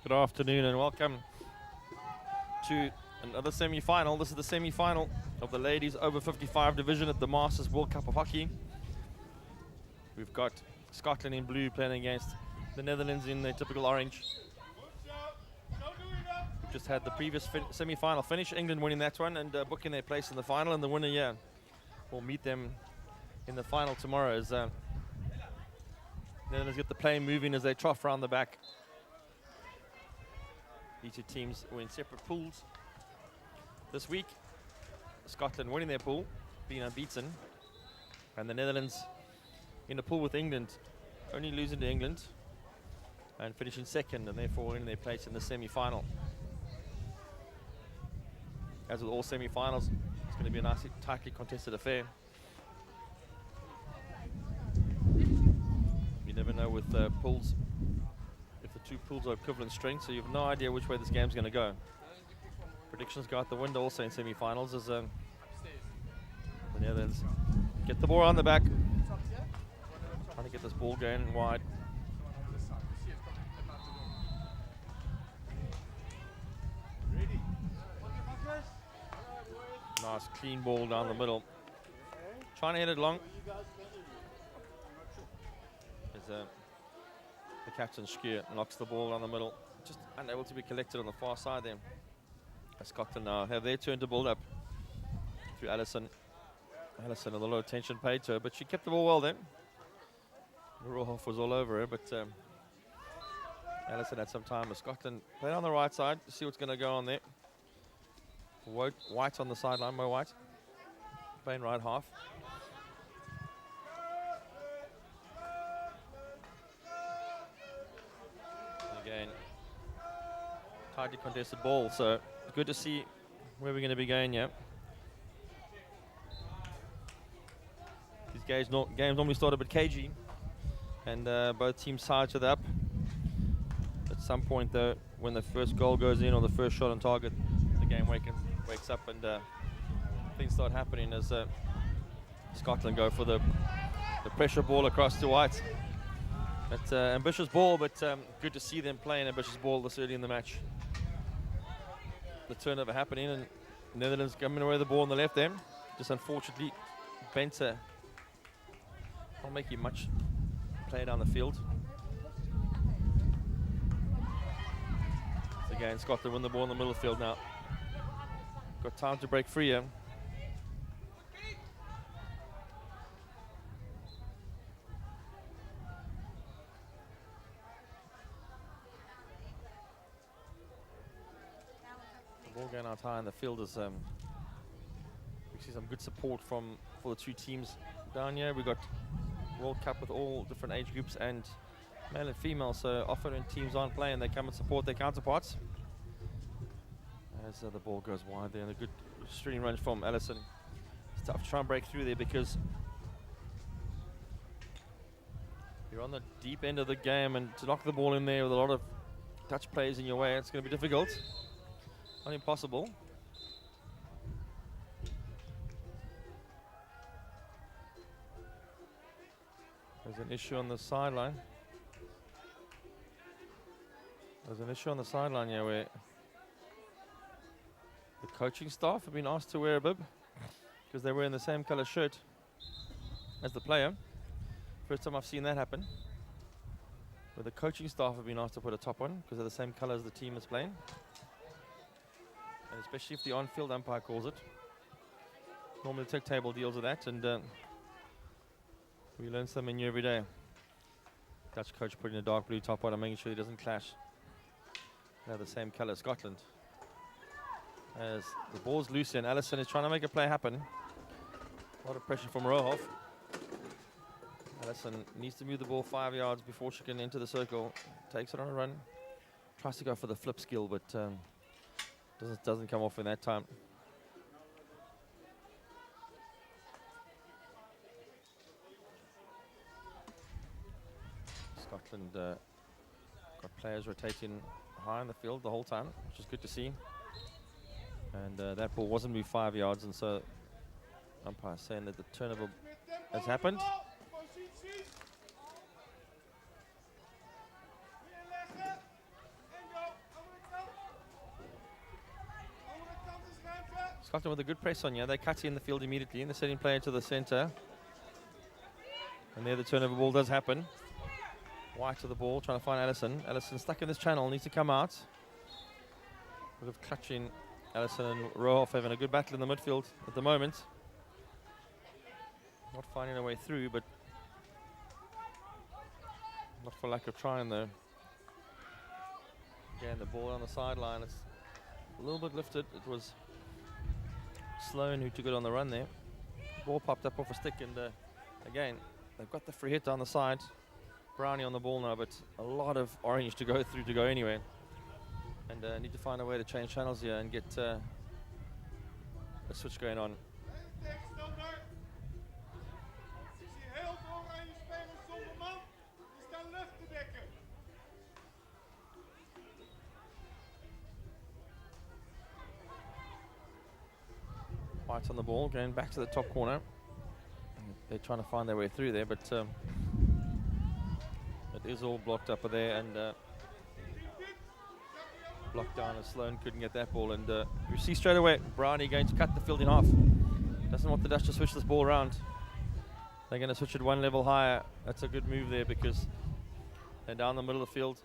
Good afternoon and welcome to another semi-final. This is the semi-final of the ladies over 55 division at the Masters World Cup of Hockey. We've got Scotland in blue playing against the Netherlands in their typical orange. We've just had the previous semi-final finish, England winning that one and booking their place in the final, and the winner will meet them in the final tomorrow as Netherlands get the play moving as they trough around the back. These two teams were in separate pools this week. Scotland winning their pool, being unbeaten, and the Netherlands in a pool with England, only losing to England and finishing second, and therefore winning their place in the semi-final. As with all semi-finals, it's going to be a nice, tightly contested affair. You never know with pools, if the two pools are equivalent strength, so you have no idea which way this game's going to go. Predictions go out the window also in semi-finals as the Netherlands get the ball on the back, trying to get this ball going wide. Nice clean ball down the middle. Trying to hit it long. The captain SCO knocks the ball down the middle, just unable to be collected on the far side there. Scotland now have their turn to build up through Allison. Allison, a lot of attention paid to her, but she kept the ball well then. Rohoff was all over her, but Allison had some time with Scotland. Played on the right side to see what's going to go on there. White on the sideline, Mo White. Playing right half. Again, tightly contested ball, so good to see where we're going to be going, yeah. These games normally start a bit cagey, and both teams tie each other up. At some point, though, when the first goal goes in or the first shot on target, the game wakes up and things start happening as Scotland go for the pressure ball across to White. It's ambitious ball, but good to see them playing ambitious ball this early in the match. The turnover happening, and Netherlands coming away with the ball on the left there. Just unfortunately, Benter not making much play down the field. So again, Scotland win the ball in the middle of the field now. Got time to break free here. Ball going out high in the field as we see some good support for the two teams down here. We've got World Cup with all different age groups and male and female, so often when teams aren't playing, they come and support their counterparts. As the ball goes wide there, and a good string run from Allison. It's tough to try and break through there because you're on the deep end of the game, and to knock the ball in there with a lot of touch plays in your way, it's going to be difficult. Not impossible. There's an issue on the sideline. Yeah, where the coaching staff have been asked to wear a bib because they're wearing the same color shirt as the player. First time I've seen that happen, where the coaching staff have been asked to put a top on because they're the same color as the team is playing. And especially if the on-field umpire calls it. Normally the tech table deals with that, and we learn something new every day. Dutch coach putting a dark blue top on and making sure he doesn't clash. They're the same color as Scotland. As the ball's loose and Allison is trying to make a play happen. A lot of pressure from Rohoff. Allison needs to move the ball 5 yards before she can enter the circle. Takes it on a run. Tries to go for the flip skill, but doesn't come off in that time. Scotland got players rotating high in the field the whole time, which is good to see. And that ball wasn't moved 5 yards, and so umpire saying that the turnover has happened. Scotland with a good press on you. They cut in the field immediately, and they're setting play to the centre. And there the turnover ball does happen. White to the ball, trying to find Allison. Allison stuck in this channel, needs to come out. Bit of clutching. Allison and Rohoff having a good battle in the midfield at the moment. Not finding a way through, but not for lack of trying though. Again, the ball on the sideline. It's a little bit lifted. It was Sloan who took it on the run there. Ball popped up off a stick, and again, they've got the free hit down the side. Brownie on the ball now, but a lot of orange to go through to go anywhere. And need to find a way to change channels here and get a switch going on. White's on the ball, going back to the top corner. They're trying to find their way through there, but it is all blocked up there, and blocked down, and Sloan couldn't get that ball. And you see straight away Brownie going to cut the field in half. Doesn't want the Dutch to switch this ball around. They're going to switch it one level higher. That's a good move there because they're down the middle of the field.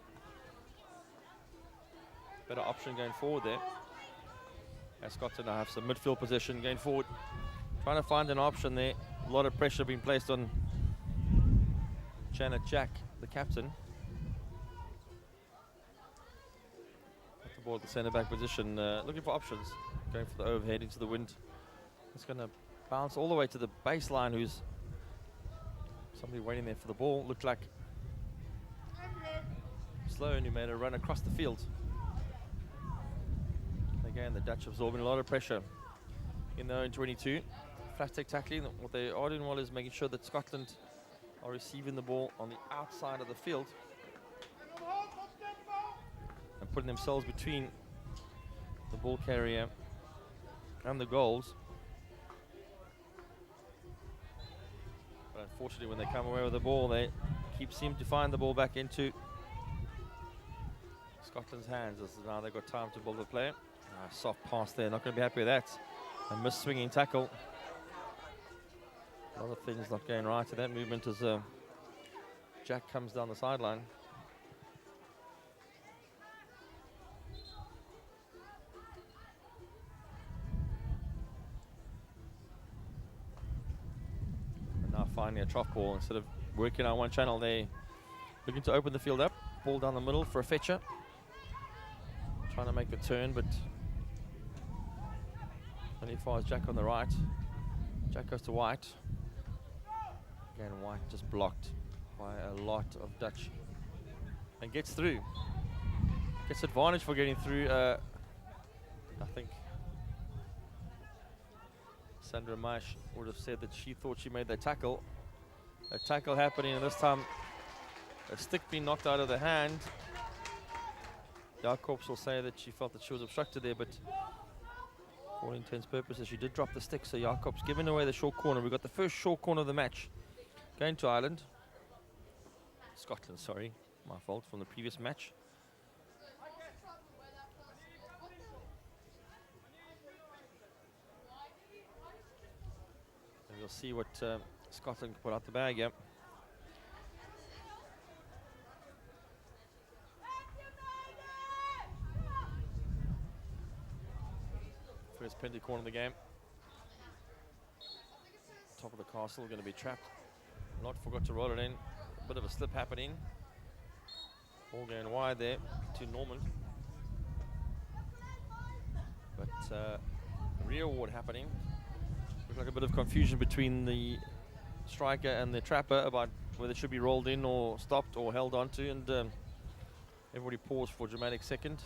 Better option going forward there. As Scotland now have some midfield position going forward. Trying to find an option there. A lot of pressure being placed on Janet Jack, the captain. Put the ball at the centre-back position, looking for options. Going for the overhead into the wind. It's going to bounce all the way to the baseline. Who's somebody waiting there for the ball. Looked like Sloan, who made a run across the field. Again, the Dutch absorbing a lot of pressure in their own 22. Plastic tackling. What they are doing well is making sure that Scotland are receiving the ball on the outside of the field and putting themselves between the ball carrier and the goals. But unfortunately, when they come away with the ball, they seem to find the ball back into Scotland's hands. As now they've got time to build the play. Soft pass there, not going to be happy with that. A missed swinging tackle. A lot of things not going right in that movement as Jack comes down the sideline. And now finding a trough ball instead of working on one channel. They looking to open the field up. Ball down the middle for a fetcher. Trying to make the turn, but only fires Jack on the right. Jack goes to White. Again, White just blocked by a lot of Dutch. And gets through. Gets advantage for getting through. I think Sandra Maish would have said that she thought she made that tackle. A tackle happening, and this time a stick being knocked out of the hand. Jacobs will say that she felt that she was obstructed there, but for all intents and purposes, she did drop the stick. So Jacobs giving away the short corner. We've got the first short corner of the match going to Ireland. Scotland, sorry. My fault from the previous match. And we'll see what Scotland can put out the bag, yeah. First penalty corner of the game. Top of the castle, going to be trapped. Not forgot to roll it in. A bit of a slip happening. Ball going wide there to Norman. But rear ward happening. Looks like a bit of confusion between the striker and the trapper about whether it should be rolled in or stopped or held onto, and everybody paused for a dramatic second.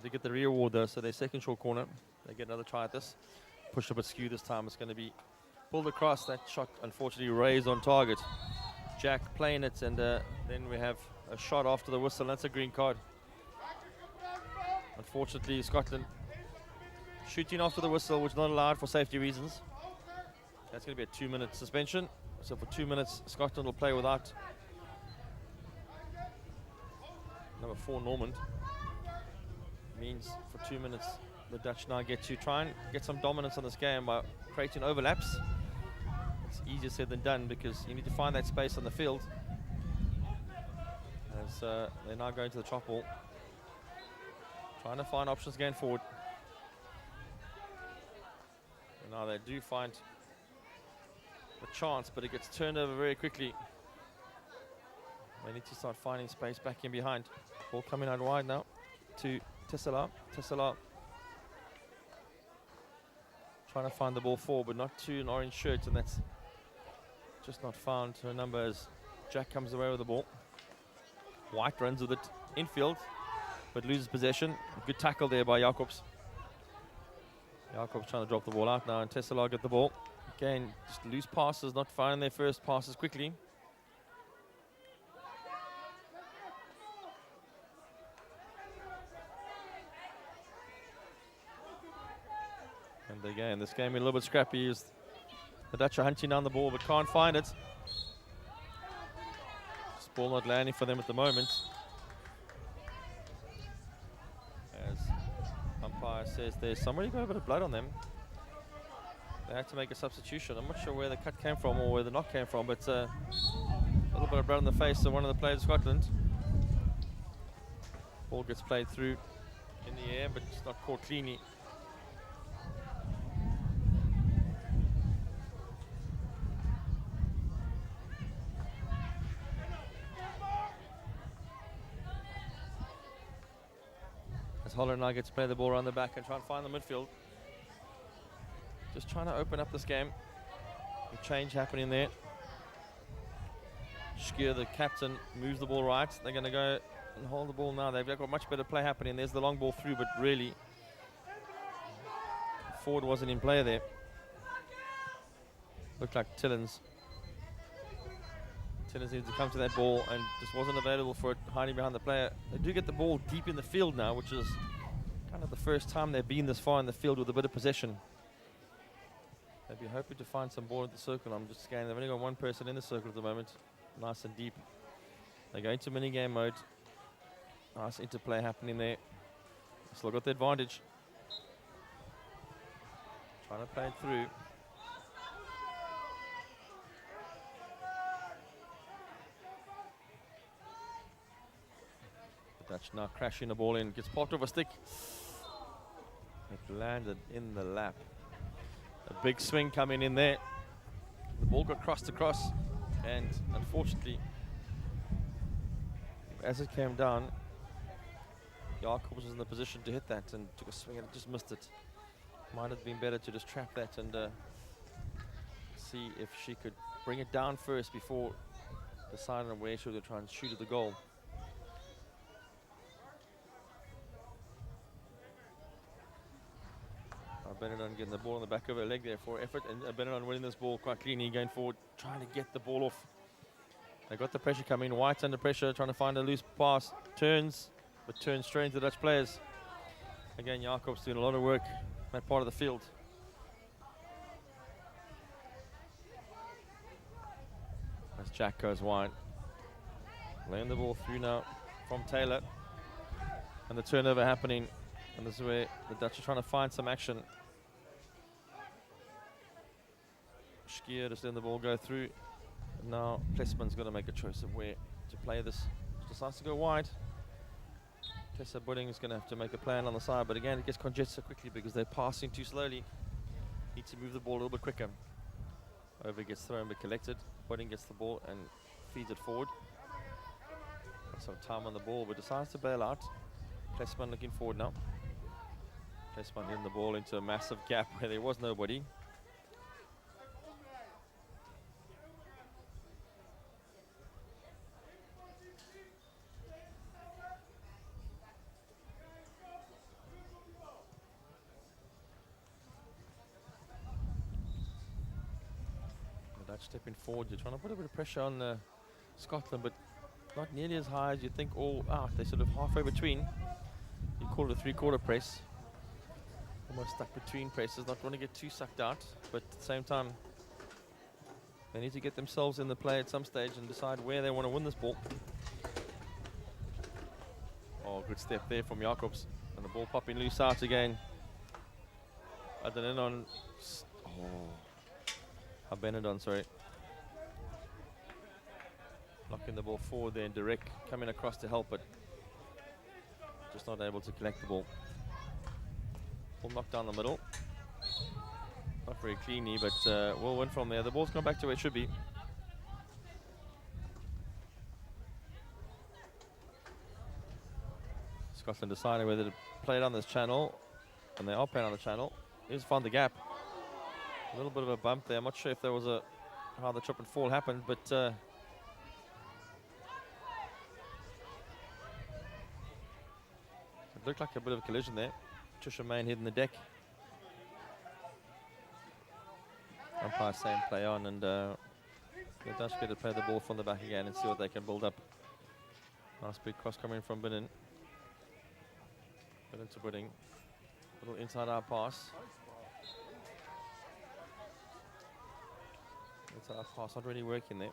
To get the rear ward though, so their second short corner. They get another try at this. Push up askew this time. It's going to be pulled across. That shot unfortunately raised on target. Jack playing it, and then we have a shot after the whistle. That's a green card. Unfortunately, Scotland shooting after the whistle, which is not allowed for safety reasons. That's going to be a 2-minute suspension. So for 2 minutes, Scotland will play without number 4, Normand. Means for 2 minutes the Dutch now get to try and get some dominance on this game by creating overlaps. It's easier said than done because you need to find that space on the field. As they're now going to the chop ball, trying to find options going forward. And now they do find a chance, but it gets turned over very quickly. They need to start finding space back in behind. Ball coming out wide now to Tessela. Tessela trying to find the ball forward, but not to an orange shirt, and that's just not found to a number as Jack comes away with the ball. White runs with it infield, but loses possession. Good tackle there by Jacobs. Jacobs trying to drop the ball out now, and Tessela get the ball. Again, just loose passes, not finding their first passes quickly. And again, this game is a little bit scrappy. The Dutch are hunting down the ball, but can't find it. This ball not landing for them at the moment. As umpire says there's somebody got a bit of blood on them. They had to make a substitution. I'm not sure where the cut came from or where the knock came from, but a little bit of blood on the face of one of the players of Scotland. Ball gets played through in the air, but it's not caught cleanly. As Holland now gets to play the ball around the back and try and find the midfield. Just trying to open up this game. A change happening there. Skier, the captain, moves the ball right. They're going to go and hold the ball now. They've got much better play happening. There's the long ball through, but really, forward wasn't in play there. Looked like Tillins. Tillins needed to come to that ball and just wasn't available for it, hiding behind the player. They do get the ball deep in the field now, which is kind of the first time they've been this far in the field with a bit of possession. They'd be hoping to find some ball at the circle. I'm just scanning. They've only got one person in the circle at the moment. Nice and deep. They go into mini-game mode. Nice interplay happening there. Still got the advantage. Trying to play it through. The Dutch now crashing the ball in. Gets popped off a stick. It landed in the lap. A big swing coming in there. The ball got crossed across, and unfortunately, as it came down, Jacobs was in the position to hit that and took a swing and just missed it. Might have been better to just trap that and see if she could bring it down first before deciding on where she would try and shoot at the goal. Benedon getting the ball on the back of her leg there for effort, and Benedon winning this ball quite cleanly, going forward, trying to get the ball off. They got the pressure coming. White's under pressure, trying to find a loose pass. Turns, but turns straight into the Dutch players. Again, Jacobs doing a lot of work in that part of the field. As Jack goes wide. Laying the ball through now from Taylor. And the turnover happening. And this is where the Dutch are trying to find some action. Skier just letting the ball go through. And now Plessman's got to make a choice of where to play this. Decides to go wide. Tessa Budding is going to have to make a plan on the side, but again it gets congested quickly because they're passing too slowly. Need to move the ball a little bit quicker. Over gets thrown but collected. Budding gets the ball and feeds it forward. Got some time on the ball, but decides to bail out. Plessman looking forward now. Plessman getting the ball into a massive gap where there was nobody. Stepping forward, you're trying to put a bit of pressure on Scotland, but not nearly as high as you think all out. They're sort of halfway between. You call it a three-quarter press. Almost stuck between presses, not want to get too sucked out, but at the same time, they need to get themselves in the play at some stage and decide where they want to win this ball. Oh, good step there from Jacobs. And the ball popping loose out again. Adrenaline. Benedon, sorry. Knocking the ball forward there, and Direct coming across to help it. Just not able to collect the ball. Ball knocked down the middle. Not very cleanly, but we'll win from there. The ball's gone back to where it should be. Scotland deciding whether to play it on this channel, and they are playing on the channel. Here's found the gap. A little bit of a bump there. I'm not sure if there was how the trip and fall happened, but it looked like a bit of a collision there. Trisha Main hitting the deck. Umpire saying play on, and the Dutch get to play the ball from the back again and see what they can build up. Nice big cross coming from Benin. Benin to Bidding. Little inside out pass. Inside out pass not really working there.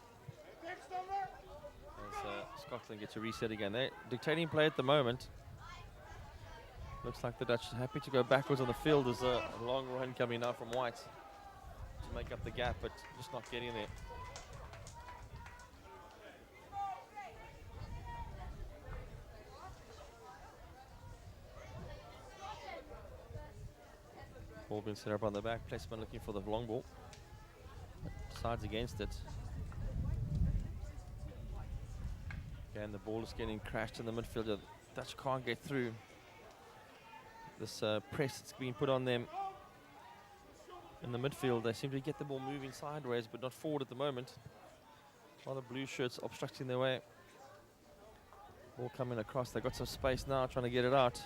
As Scotland gets a reset again. They're dictating play at the moment. Looks like the Dutch are happy to go backwards on the field. There's a long run coming now from White to make up the gap, but just not getting there. Ball being set up on the back. Placement looking for the long ball. Decides against it. Again, the ball is getting crashed in the midfield. The Dutch can't get through. This press that's being put on them in the midfield. They seem to get the ball moving sideways, but not forward at the moment. A lot of blue shirts obstructing their way. Ball coming across. They've got some space now, trying to get it out.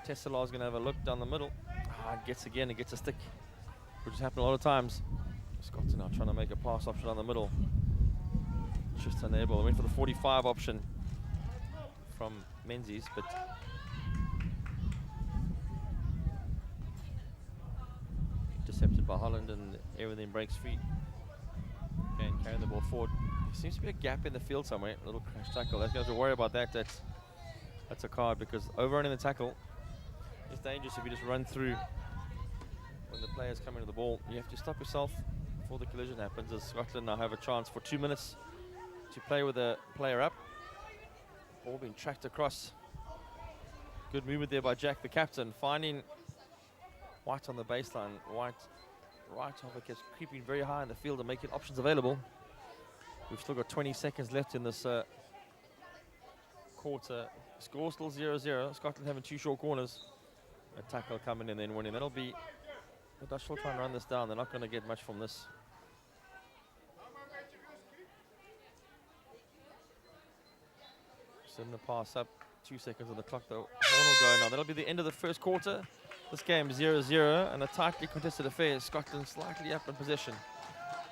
Tesselaar's going to have a look down the middle. It gets a stick, which has happened a lot of times. Scott's now trying to make a pass option on the middle. Just unable. I went for the 45 option from Menzies, but intercepted by Holland, and everything breaks free. Again, carrying the ball forward. There seems to be a gap in the field somewhere. A little crash tackle. They're going to have to worry about that. That's a card, because overrunning the tackle is dangerous if you just run through when the players come into the ball. You have to stop yourself before the collision happens, as Scotland now have a chance for 2 minutes to play with a player up. Ball being tracked across. Good movement there by Jack, the captain, finding White on the baseline. White right over gets creeping very high in the field and making options available. We've still got 20 seconds left in this quarter. Score still 0-0. Scotland having 2 short corners. A tackle coming in, then winning. That'll be the Dutch will try and run this down. They're not going to get much from this. Sending the pass up. 2 seconds on the clock. The horn will go now. That'll be the end of the first quarter. This game 0-0 and a tightly contested affair. Scotland slightly up in possession.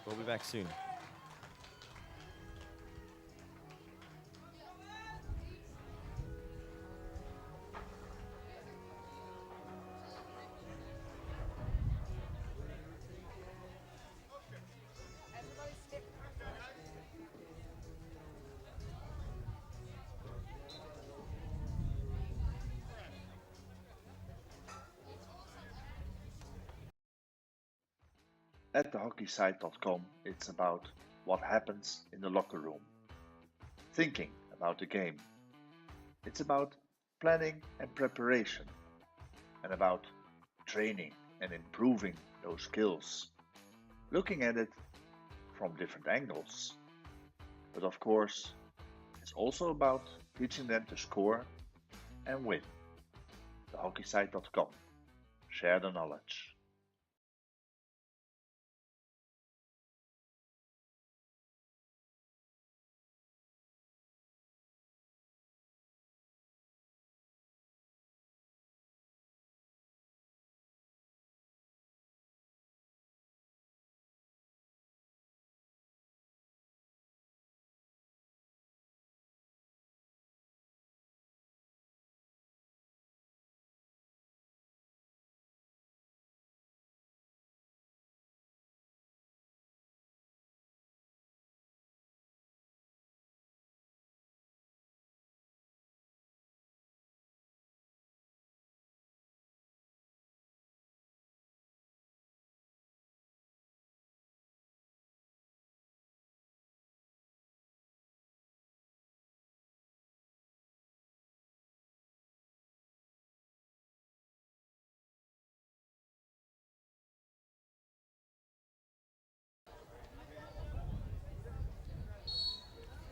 We'll be back soon. At thehockeysite.com, it's about what happens in the locker room, thinking about the game. It's about planning and preparation, and about training and improving those skills, looking at it from different angles. But of course, it's also about teaching them to score and win. Thehockeysite.com. Share the knowledge.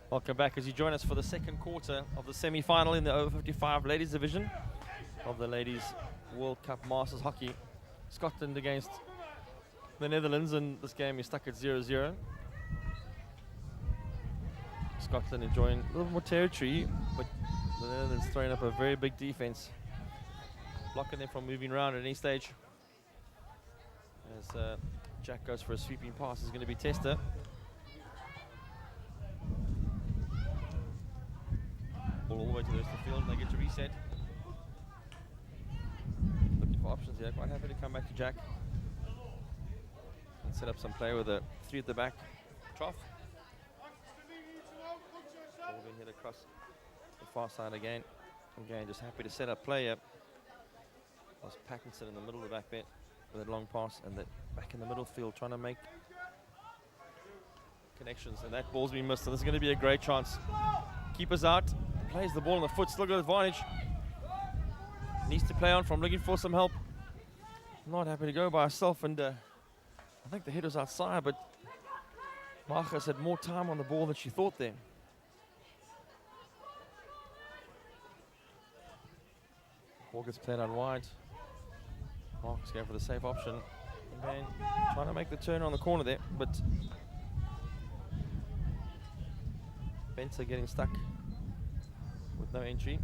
Welcome back as you join us for the second quarter of the semi-final in the O55 ladies division of the Ladies World Cup Masters Hockey. Scotland against the Netherlands, and this game is stuck at 0-0. Scotland enjoying a little more territory, but the Netherlands throwing up a very big defense, blocking them from moving around at any stage. As Jack goes for a sweeping pass, is going to be Tester. Ball all the way to the rest of the field, and they get to reset. Looking for options here, quite happy to come back to Jack and set up some play with a 3 at the back. Trough. Ball being hit across the far side again. Again, just happy to set up play here. Was Pattinson in the middle of the back there with a long pass, and back in the middle field trying to make connections, and that ball's been missed, and this is going to be a great chance. Keeper's out, plays the ball on the foot, still got advantage. Needs to play on from, looking for some help. Not happy to go by herself, and I think the head was outside, but Marcus had more time on the ball than she thought there. Ball gets played out wide. Marcus going for the safe option. And then trying to make the turn on the corner there, but Benter getting stuck with no entry.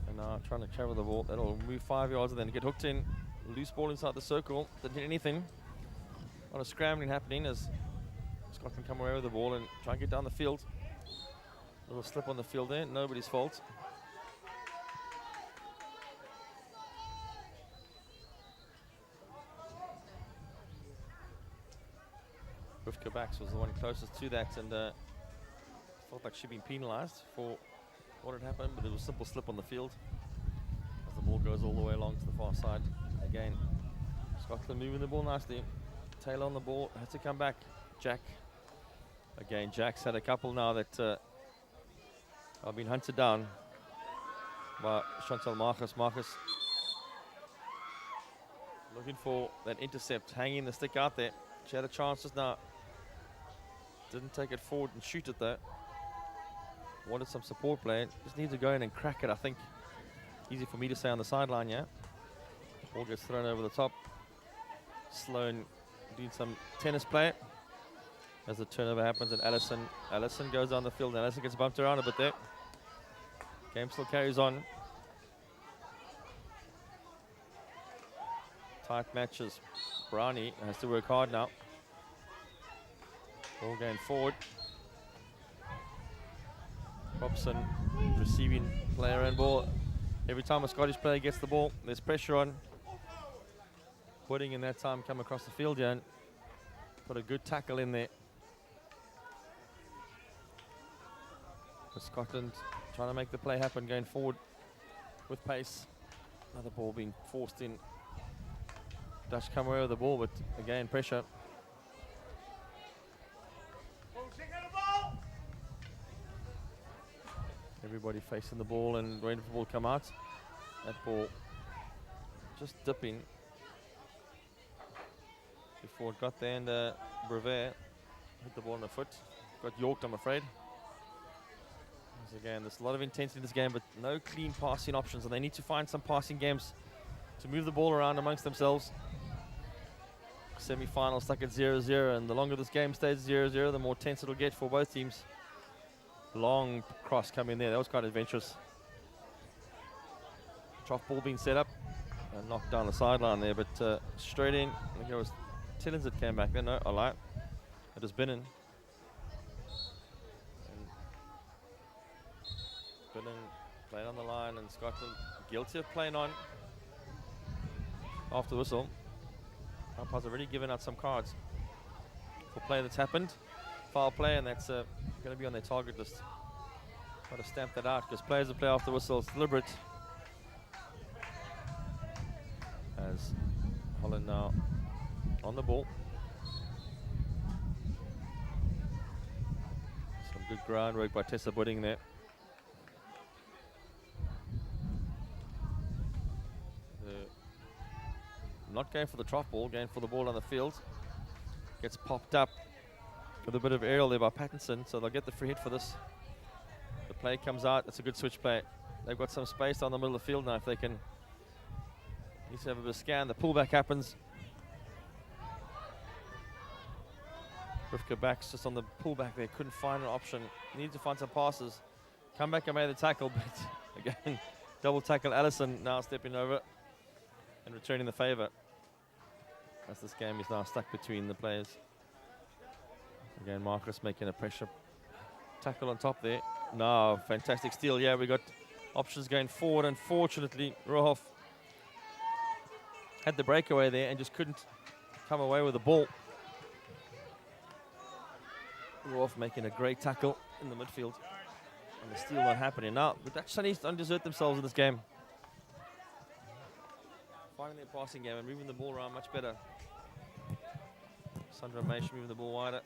And now trying to travel the ball. That'll move 5 yards and then get hooked in. Loose ball inside the circle. Didn't hit anything. A lot of scrambling happening as Scotland come away with the ball and try and get down the field. A little slip on the field there. Nobody's fault. Rivka Bax was the one closest to that, and felt like she'd been penalised for what had happened, but it was a simple slip on the field as the ball goes all the way along to the far side. Again, Scotland moving the ball nicely. Taylor on the ball, has to come back. Jack. Again, Jack's had a couple now that have been hunted down by Chantal Marcus. Marcus looking for that intercept, hanging the stick out there. She had a chance just now. Didn't take it forward and shoot it though. Wanted some support play. Just needs to go in and crack it, I think. Easy for me to say on the sideline, yeah. Ball gets thrown over the top. Sloan doing some tennis play as the turnover happens, and Allison goes down the field, and Allison gets bumped around a bit there. Game still carries on. Tight matches. Brownie has to work hard now. Ball going forward. Robson receiving player and ball. Every time a Scottish player gets the ball, there's pressure on. Pudding in that time come across the field here and put a good tackle in there. But Scotland trying to make the play happen, going forward with pace. Another ball being forced in. Dutch come away with the ball, but again, pressure. Everybody facing the ball and waiting for the ball to come out. That ball just dipping before it got there, and Brevet hit the ball on the foot. Got yorked, I'm afraid. Once again, there's a lot of intensity in this game, but no clean passing options, and they need to find some passing games to move the ball around amongst themselves. Semi-final stuck at 0-0, and the longer this game stays 0-0, the more tense it'll get for both teams. Long cross coming there, that was quite adventurous. Trough ball being set up and knocked down the sideline there, but straight in. I think it was Tillins that came back there. No, I lied. It was Binnen. Binnen playing on the line, and Scotland guilty of playing on after the whistle. Umpires have already given out some cards for play that's happened. Foul play, and that's going to be on their target list. Got to stamp that out because players that play after the whistle is deliberate. As Holland now on the ball. Some good groundwork by Tessa Budding there. Not going for the trough ball, going for the ball on the field. Gets popped up with a bit of aerial there by Pattinson, so they'll get the free hit for this. The play comes out. It's a good switch play. They've got some space down the middle of the field now. If they can, need to have a bit of scan. The pullback happens. Rivka backs just on the pullback there. Couldn't find an option. Needed to find some passes. Come back and made the tackle, but again, double tackle. Allison now stepping over and returning the favour. As this game is now stuck between the players. Again, Marcus making a pressure tackle on top there. No, fantastic steal. Yeah, we got options going forward. Unfortunately, Rohoff had the breakaway there and just couldn't come away with the ball. Rohoff making a great tackle in the midfield. And the steal not happening. Now, the Dutch Sunnies don't desert themselves in this game. Finding their passing game and moving the ball around much better. Sandra Meish moving the ball wider.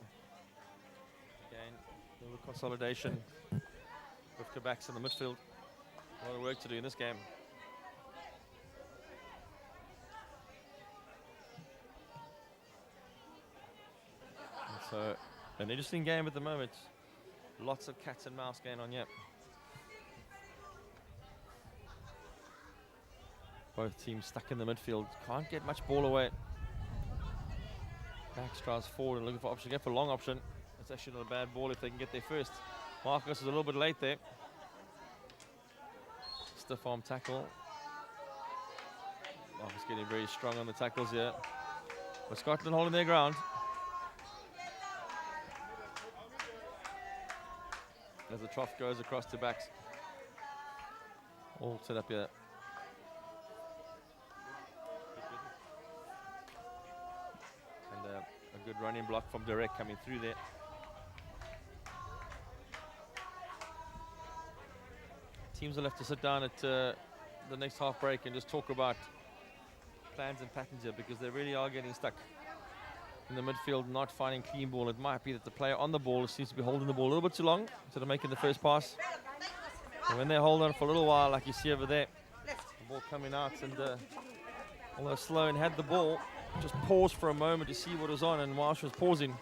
Again, a little consolidation. Rivka backs in the midfield. A lot of work to do in this game. And so, an interesting game at the moment. Lots of cats and mouse going on, yet. Both teams stuck in the midfield. Can't get much ball away. Back strides forward and looking for option. Get for a long option. It's actually not a bad ball if they can get there first. Marcus is a little bit late there. Stiff arm tackle. Marcus getting very strong on the tackles here. But Scotland holding their ground. As the trough goes across to backs. All set up here. And a good running block from Direct coming through there. Teams will have to sit down at the next half break and just talk about plans and patterns here, because they really are getting stuck in the midfield, not finding clean ball. It might be that the player on the ball seems to be holding the ball a little bit too long instead of making the first pass. And when they hold on for a little while, like you see over there, the ball coming out, and although Sloan had the ball, just paused for a moment to see what was on, and while she was pausing,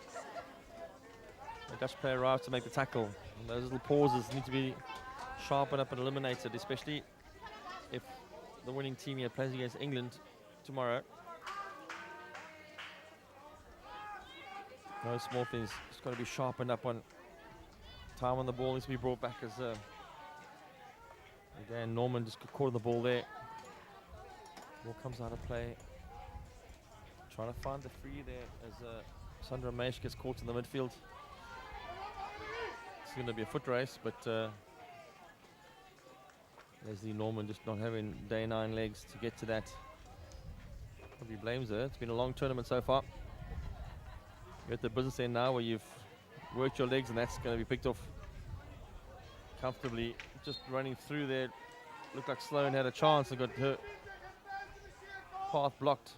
the Dutch player arrived to make the tackle. And those little pauses need to be sharpened up and eliminated, especially if the winning team here plays against England tomorrow. No small things. It's got to be sharpened up on time on the ball. Needs to be brought back as again, Norman just caught the ball there. Ball comes out of play. Trying to find the free there as Sandra Meish gets caught in the midfield. It's going to be a foot race, but Leslie Norman just not having day 9 legs to get to that. Probably blames her. It's been a long tournament so far. You're at the business end now where you've worked your legs, and that's going to be picked off comfortably. Just running through there. Looked like Sloan had a chance and got her path blocked.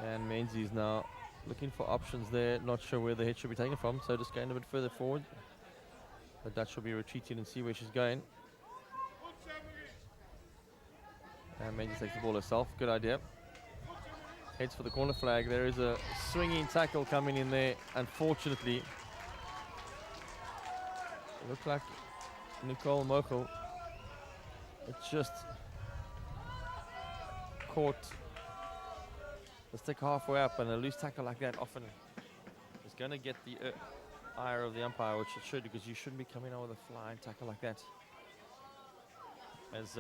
And Menzies now looking for options there. Not sure where the hit should be taken from, so just going a bit further forward. The Dutch will be retreating and see where she's going. And Menzies takes the ball herself. Good idea. Heads for the corner flag. There is a swinging tackle coming in there. Unfortunately, it looked like Nicole Mochel. It just caught the stick halfway up, and a loose tackle like that often is going to get the ire of the umpire, which it should, because you shouldn't be coming out with a flying tackle like that. As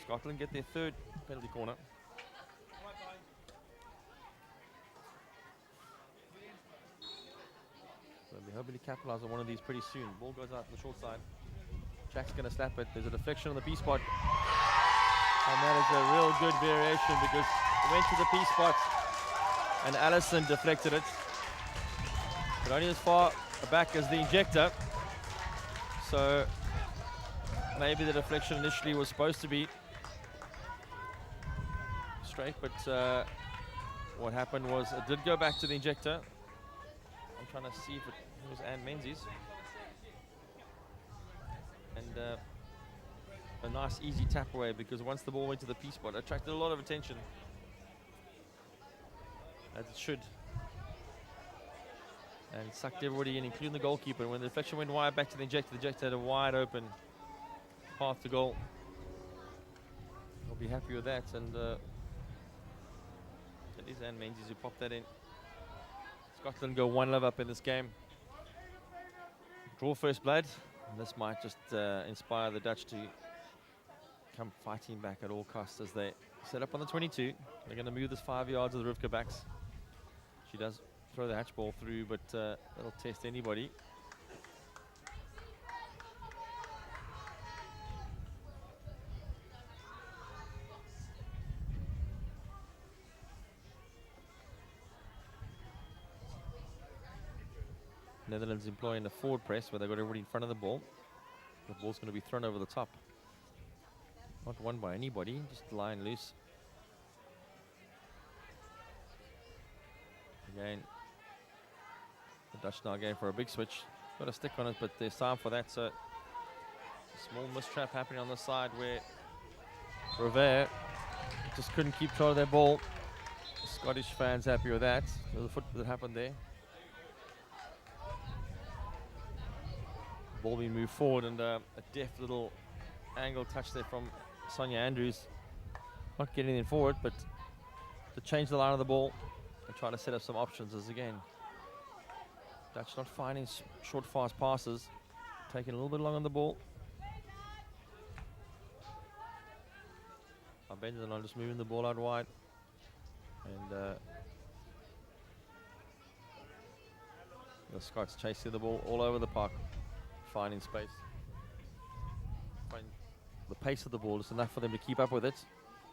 Scotland get their third penalty corner. So they're hoping to capitalize on one of these pretty soon. Ball goes out to the short side. Jack's going to slap it. There's a deflection on the P spot. And that is a real good variation, because it went to the P spot and Allison deflected it. But only as far back as the injector. So maybe the deflection initially was supposed to be straight, but what happened was it did go back to the injector. I'm trying to see if it was Anne Menzies. And a nice easy tap away, because once the ball went to the P spot, it attracted a lot of attention, as it should. And it sucked everybody in, including the goalkeeper. And when the deflection went wide back to the ejector had a wide open path to goal. I'll be happy with that. And it is Anne Menzies who popped that in. Scotland go 1-0 up in this game. Draw first blood. And this might just inspire the Dutch to come fighting back at all costs as they set up on the 22. They're going to move this 5 yards of the Rivka backs. She does throw the hatch ball through, but that'll test anybody. Netherlands employing a forward press where they've got everybody in front of the ball. The ball's going to be thrown over the top. Not won by anybody, just lying loose. Again, the Dutch now going for a big switch. Got a stick on it, but there's time for that. So a small mistrap happening on the side where Revere just couldn't keep control of their ball. Scottish fans happy with that. There was a foot that happened there. Ball being moved forward, and a deft little angle touch there from Sonia Andrews. Not getting anything forward, but to change the line of the ball and try to set up some options as again. Dutch not finding short, fast passes, taking a little bit long on the ball. Benjamin just moving the ball out wide, and the Scots chasing the ball all over the park, finding space. The pace of the ball is enough for them to keep up with it,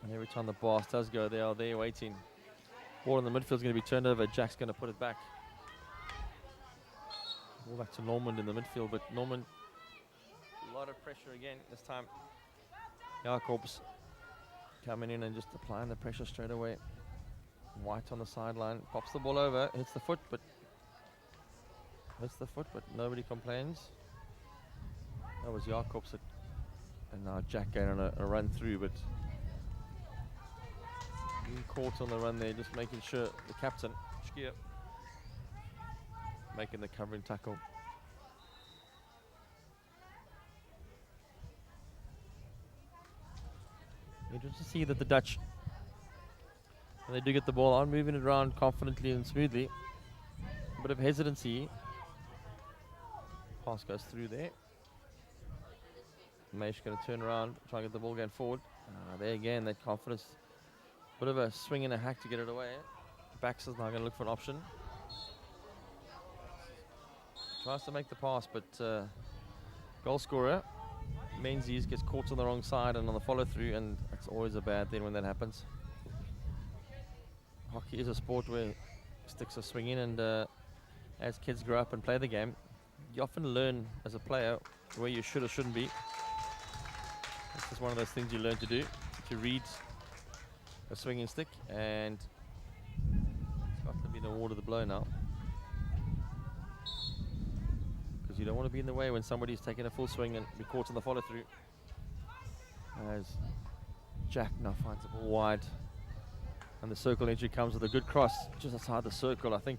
and every time the pass does go, they are there waiting. Ball in the midfield is going to be turned over. Jack's going to put it back. Ball back to Normand in the midfield, but Normand, a lot of pressure again this time. Jacobs coming in and just applying the pressure straight away. White on the sideline, pops the ball over, hits the foot, but nobody complains. That was Jacobs, and now Jack going on a run through, but being caught on the run there, just making sure the captain, Schkier, making the covering tackle. Interesting to see that the Dutch, when they do get the ball on, moving it around confidently and smoothly. A bit of hesitancy. Pass goes through there. Maish going to turn around, try and get the ball going forward. There again, that confidence. Bit of a swing and a hack to get it away. Baxter's now going to look for an option. Tries to make the pass, but goal scorer Menzies gets caught on the wrong side and on the follow through, and it's always a bad thing when that happens. Hockey is a sport where sticks are swinging, and as kids grow up and play the game, you often learn as a player where you should or shouldn't be. This is one of those things you learn to do, to read a swinging stick, and Scotland being awarded the blow now. Because you don't want to be in the way when somebody's taking a full swing and be caught on the follow through. As Jack now finds the ball wide, and the circle entry comes with a good cross just outside the circle, I think.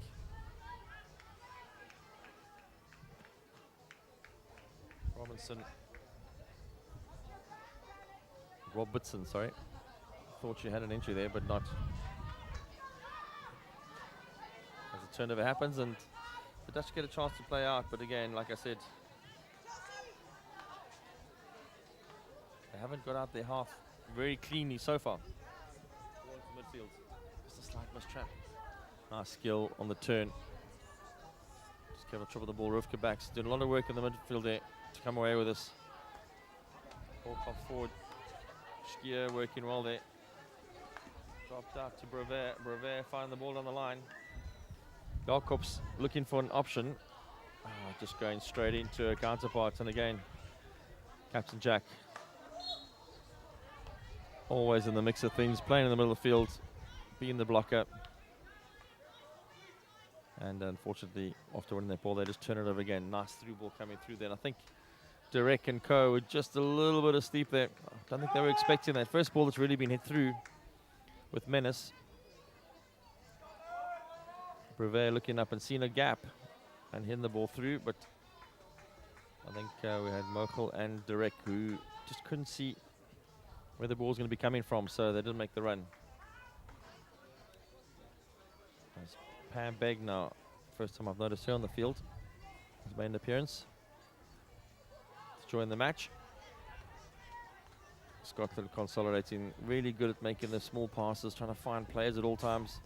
Robertson, sorry. Thought she had an entry there, but not. As the turnover happens, and the Dutch get a chance to play out, but again, like I said, they haven't got out their half very cleanly so far. Midfield, just a slight mistrap. Nice skill on the turn. Just came on top of the ball. Rivka backs, doing a lot of work in the midfield there to come away with this. Ball pop forward. Schkier working well there. Dropped out to Brevet. Brevet find the ball on the line. Jacobs looking for an option. Just going straight into a counterpart, and again, Captain Jack always in the mix of things, playing in the middle of the field, being the blocker. And unfortunately, after winning that ball, they just turn it over again. Nice through ball coming through there. And I think Derek and Co. were just a little bit asleep there. I don't think they were expecting that. First ball that's really been hit through with menace. Brevet looking up and seeing a gap and hitting the ball through, but I think we had Mochel and Derek who just couldn't see where the ball was going to be coming from, so they didn't make the run. As Pam Begg now, first time I've noticed her on the field, has made an appearance to join the match. Scotland consolidating, really good at making the small passes, trying to find players at all times.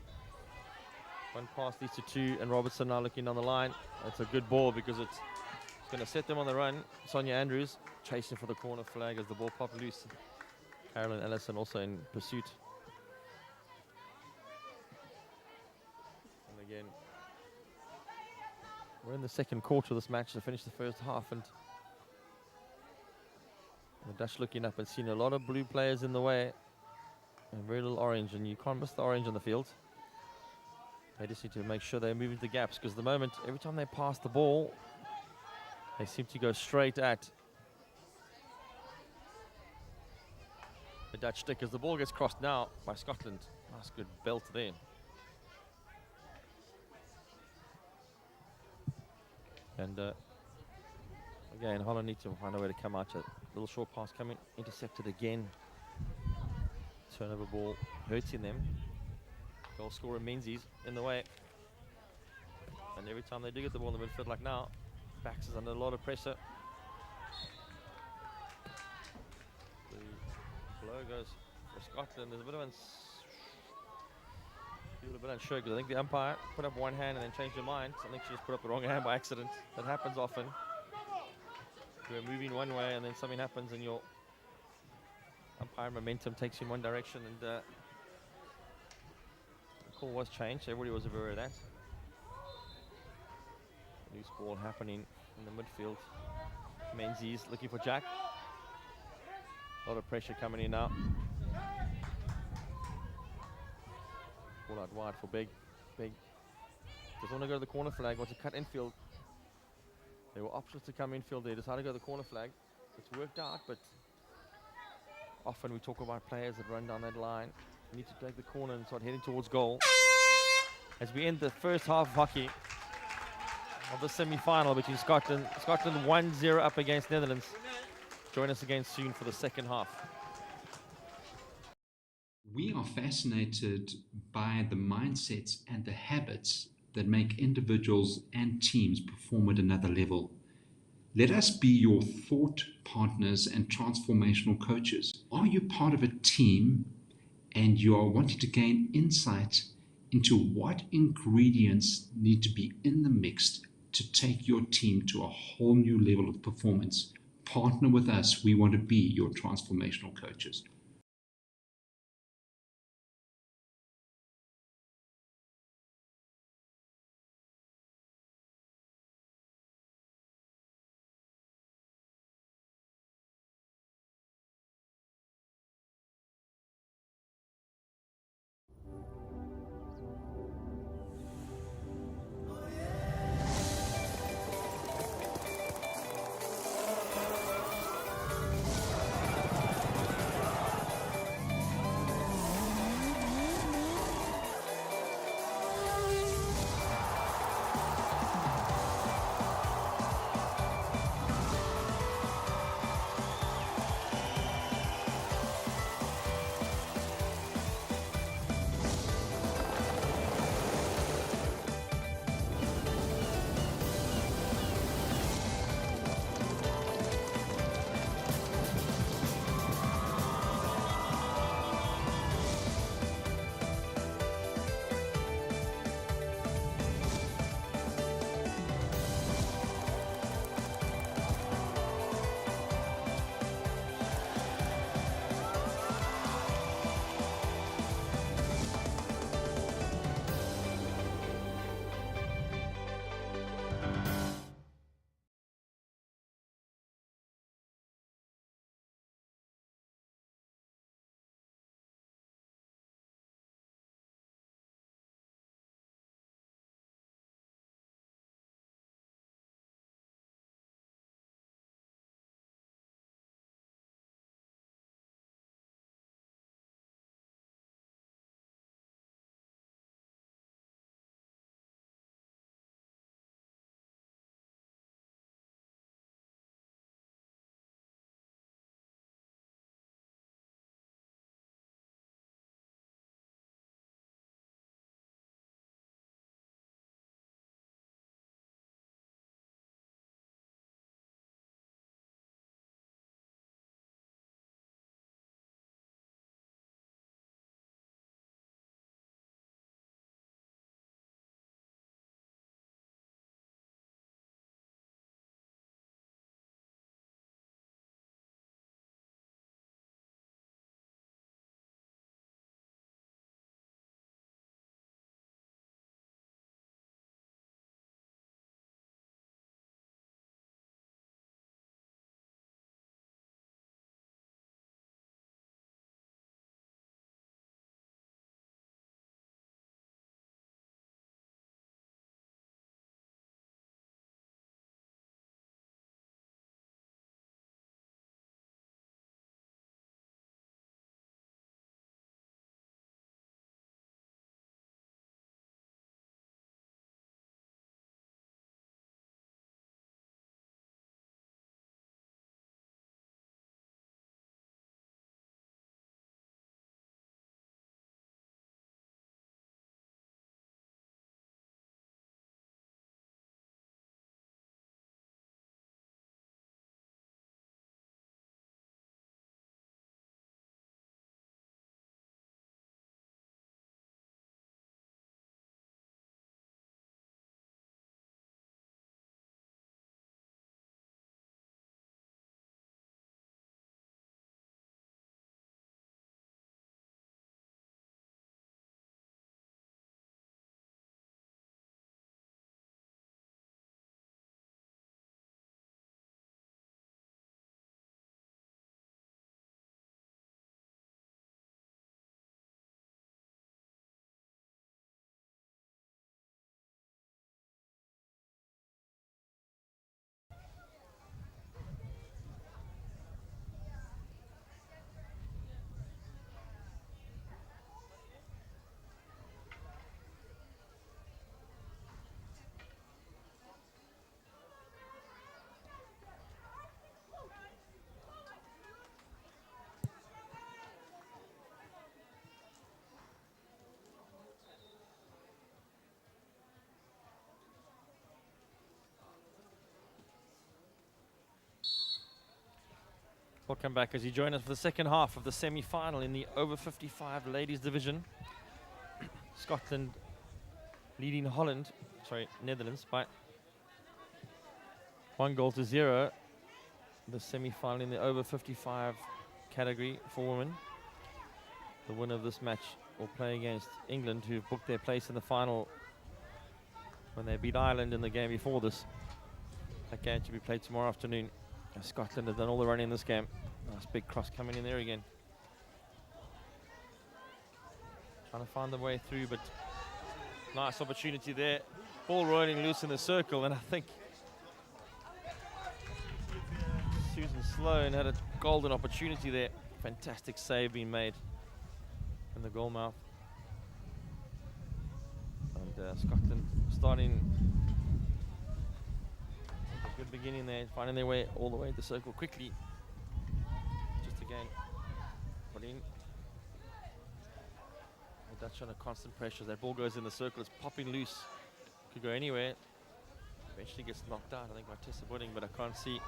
One pass leads to two, and Robertson now looking on the line. It's a good ball because it's going to set them on the run. Sonia Andrews chasing for the corner flag as the ball popped loose. Carolyn Ellison also in pursuit. And again, we're in the second quarter of this match to finish the first half, and the Dutch looking up and seeing a lot of blue players in the way and very little orange, and you can't miss the orange on the field. They just need to make sure they're moving the gaps, because the moment, every time they pass the ball, they seem to go straight at the Dutch stick as the ball gets crossed now by Scotland. Nice good belt there. And again, Holland need to find a way to come out. A little short pass coming, intercepted again. Turnover ball hurting them. Goal scorer Menzies in the way. And every time they do get the ball in the midfield like now, Bax is under a lot of pressure. The blow goes for Scotland. There's a bit of unsure because I think the umpire put up one hand and then changed her mind. I think she just put up the wrong hand by accident. That happens often. You're moving one way and then something happens and your umpire momentum takes you in one direction, and the call was changed. Everybody was aware of that. Loose ball happening in the midfield. Menzies looking for Jack. A lot of pressure coming in now. Ball out wide for Big. Big doesn't want to go to the corner flag, wants to cut infield. There were options to come infield. They decided to go to the corner flag. It's worked out, but often we talk about players that run down that line. You need to take the corner and start heading towards goal. As we end the first half of hockey of the semi-final between Scotland 1-0 up against Netherlands. Join us again soon for the second half. We are fascinated by the mindsets and the habits that make individuals and teams perform at another level. Let us be your thought partners and transformational coaches. Are you part of a team and you are wanting to gain insight into what ingredients need to be in the mix to take your team to a whole new level of performance? Partner with us. We want to be your transformational coaches. Welcome back as you join us for the second half of the semi-final in the over 55 ladies division. Scotland leading Netherlands by 1-0. The semi-final in the over 55 category for women. The winner of this match will play against England, who've booked their place in the final when they beat Ireland in the game before this. That game to be played tomorrow afternoon. Scotland have done all the running in this game. Nice big cross coming in there again. Trying to find the way through, but nice opportunity there. Ball rolling loose in the circle, and I think Susan Sloan had a golden opportunity there. Fantastic save being made in the goal mouth. And Scotland starting a good beginning there, finding their way all the way to the circle quickly. Just again, put in. The Dutch under constant pressure. That ball goes in the circle, it's popping loose. Could go anywhere. Eventually gets knocked out, I think, by Tessa Wooding, but I can't see.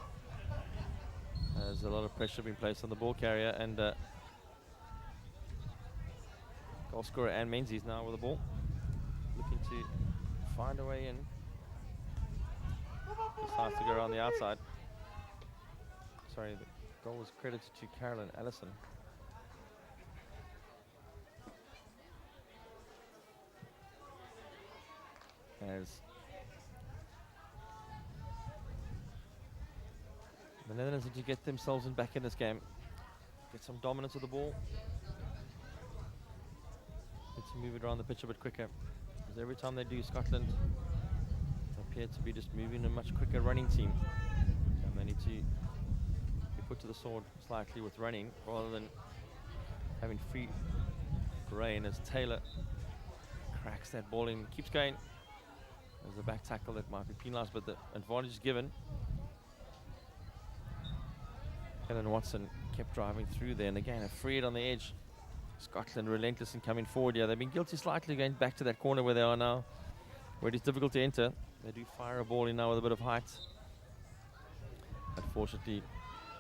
There's a lot of pressure being placed on the ball carrier, and goal scorer Anne Menzies now with the ball, looking to find a way in. Decides to go around the outside. Sorry, the goal was credited to Carolyn Allison. As the Netherlands need to get themselves back in this game, get some dominance of the ball, need to move it around the pitch a bit quicker, because every time they do, Scotland appear to be just moving a much quicker running team, and they need to be put to the sword slightly with running rather than having free rein as Taylor cracks that ball in, keeps going. There's a back tackle that might be penalised, but the advantage is given. Helen Watson kept driving through there, and again, a free hit on the edge. Scotland relentless in coming forward here. They've been guilty slightly going back to that corner where they are now, where it is difficult to enter. They do fire a ball in now with a bit of height. Unfortunately,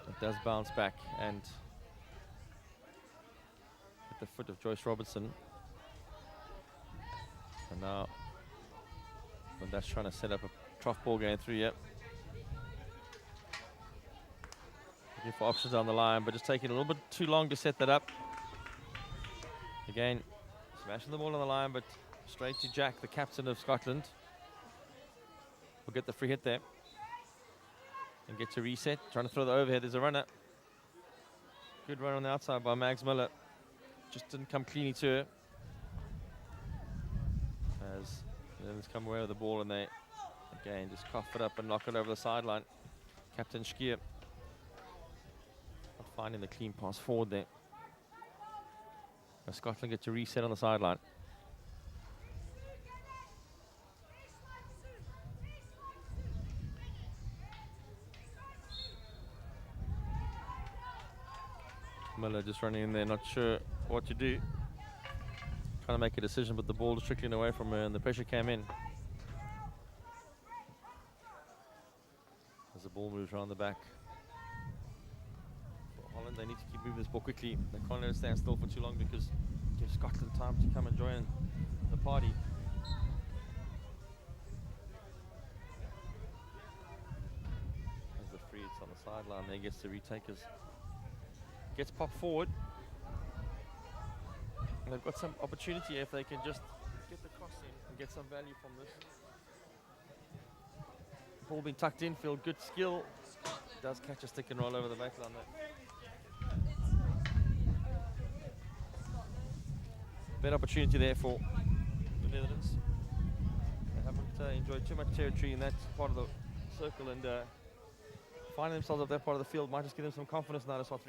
it does bounce back and hit the foot of Joyce Robertson. And now, the Dutch trying to set up a trough ball going through, yep. Looking for options on the line, but just taking a little bit too long to set that up. Again, smashing the ball on the line, but straight to Jack, the captain of Scotland. We'll get the free hit there. And get to reset, trying to throw the overhead. There's a runner. Good run on the outside by Mags Miller. Just didn't come cleanly to her. As Netherlands come away with the ball, and they, again, just cough it up and knock it over the sideline. Captain Schkier not finding the clean pass forward there. Now Scotland get to reset on the sideline. Miller just running in there, not sure what to do. Trying to make a decision, but the ball is trickling away from her, and the pressure came in. As the ball moves around the back. For Holland, they need to keep moving this ball quickly. They can't let it stand still for too long, because it gives Scotland time to come and join the party. As the free hits on the sideline, there gets the retakers. Gets popped forward. And they've got some opportunity if they can just get the cross in and get some value from this. Ball being tucked in, feel good skill. Does catch a stick and roll over the backline there. Better opportunity there for the Netherlands. They haven't enjoyed too much territory in that part of the circle, and finding themselves up that part of the field might just give them some confidence now to start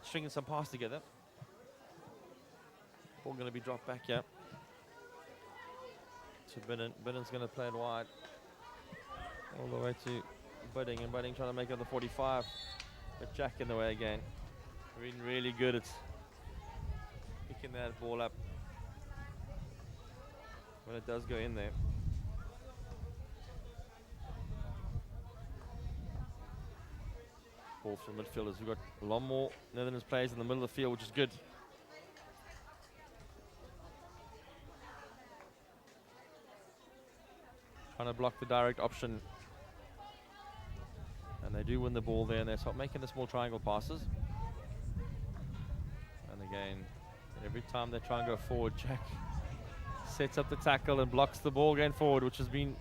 stringing some passes together. Ball going to be dropped back here to Binnen. Binnen's going to play it wide all the way to Budding, and Budding trying to make it the 45, but Jack in the way again. Really good at picking that ball up when it does go in there. Ball for the midfielders. We've got a lot more Netherlands players in the middle of the field, which is good. Trying to block the direct option. And they do win the ball there, and they start making the small triangle passes. And again, every time they try and go forward, Jack sets up the tackle and blocks the ball going forward, which has been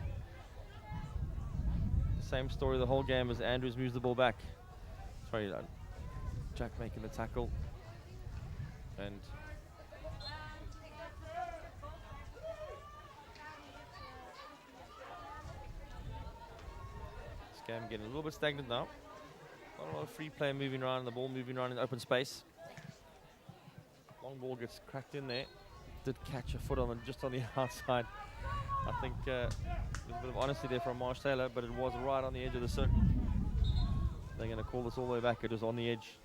the same story the whole game as Andrews moves the ball back. Sorry, Jack making the tackle. And this game getting a little bit stagnant now. Not a lot of free play moving around, the ball moving around in open space. Long ball gets cracked in there. Did catch a foot on just on the outside. I think there's a bit of honesty there from Marsh Taylor, but it was right on the edge of the circle. They're going to call this all the way back. It was on the edge.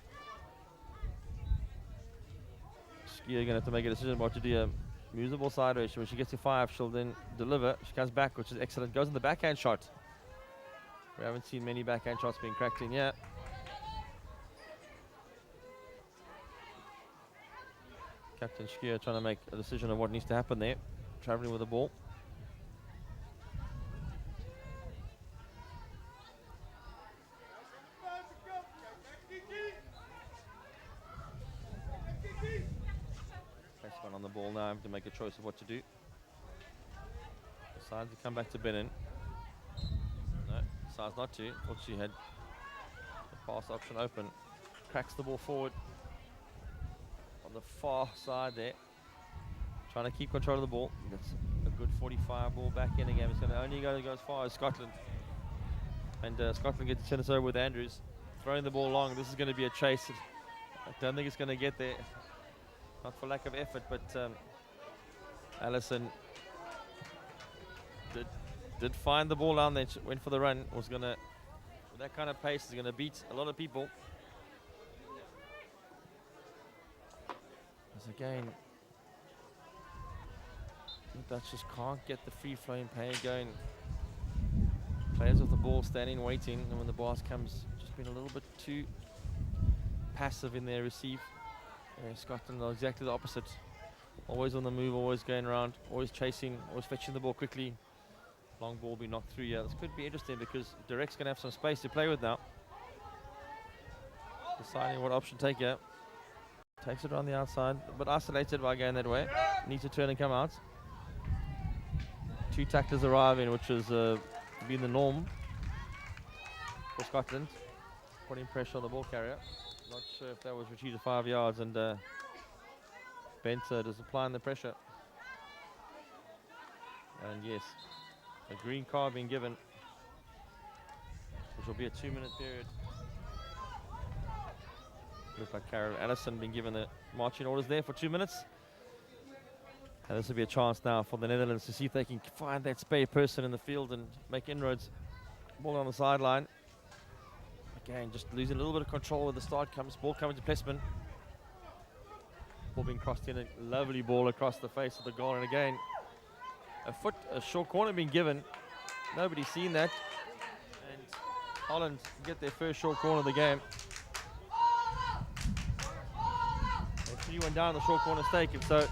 Skier going to have to make a decision about what to do. Moves the ball sideways. When she gets to 5, she'll then deliver. She comes back, which is excellent. Goes in the backhand shot. We haven't seen many backhand shots being cracked in yet. Captain Skier trying to make a decision on what needs to happen there. Traveling with the ball. Pressman on the ball now, having to make a choice of what to do. Decides to come back to Benin. No, decides not to. Thought she had the pass option open. Cracks the ball forward. On the far side there, trying to keep control of the ball. That's a good 45 ball back in again. It's going to only go as far as Scotland. And Scotland gets to send us over with Andrews. Throwing the ball long. This is going to be a chase. I don't think it's going to get there. Not for lack of effort, but Allison did find the ball down there. Went for the run. Was going to, with that kind of pace, is going to beat a lot of people. Again, the Dutch just can't get the free-flowing play going. Players with the ball standing, waiting, and when the pass comes, just been a little bit too passive in their receive. Scotland are exactly the opposite. Always on the move, always going around, always chasing, always fetching the ball quickly. Long ball being knocked through here. This could be interesting because Direct's going to have some space to play with now. Deciding what option to take here. Takes it around the outside, but isolated by going that way. Needs to turn and come out. 2 tacklers arriving, which has been the norm for Scotland. Putting pressure on the ball carrier. Not sure if that was retrieved 5 yards, and Benzer is applying the pressure. And yes, a green card being given, which will be a 2-minute period. Looks like Carol Allison being given the marching orders there for 2 minutes. And this will be a chance now for the Netherlands to see if they can find that spare person in the field and make inroads. Ball on the sideline. Again, just losing a little bit of control when the start comes. Ball coming to Plessman. Ball being crossed in, a lovely ball across the face of the goal. And again, a short corner being given. Nobody's seen that. And Holland get their first short corner of the game. 3-1 down the short corner stake, and so this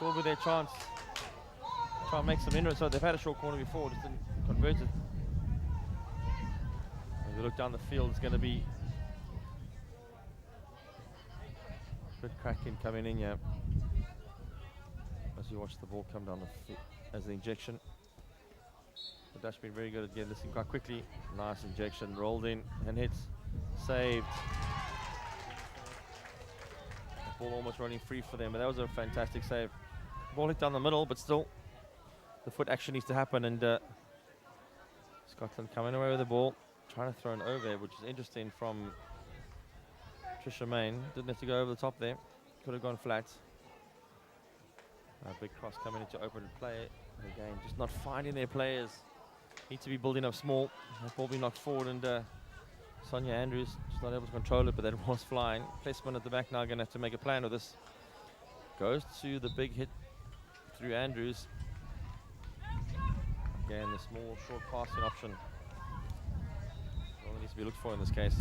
will be their chance to try and make some inroads. So they've had a short corner before, just didn't convert it. As we look down the field, it's going to be good cracking coming in here. As you watch the ball come down the field as the injection. The Dutch been very good at getting this in quite quickly. Nice injection, rolled in and hits, saved. Ball almost running free for them, but that was a fantastic save. Ball hit down the middle, but still the foot action needs to happen, and Scotland coming away with the ball, trying to throw an over, which is interesting from Trisha Main. Didn't have to go over the top there, could have gone flat. A big cross coming into open play. Again, just not finding their players. Need to be building up small. That ball being knocked forward, and Sonia Andrews just not able to control it, but that was flying. Placement at the back now, going to have to make a plan with this. Goes to the big hit through Andrews. Again, the small short passing option. All he needs to be looked for in this case.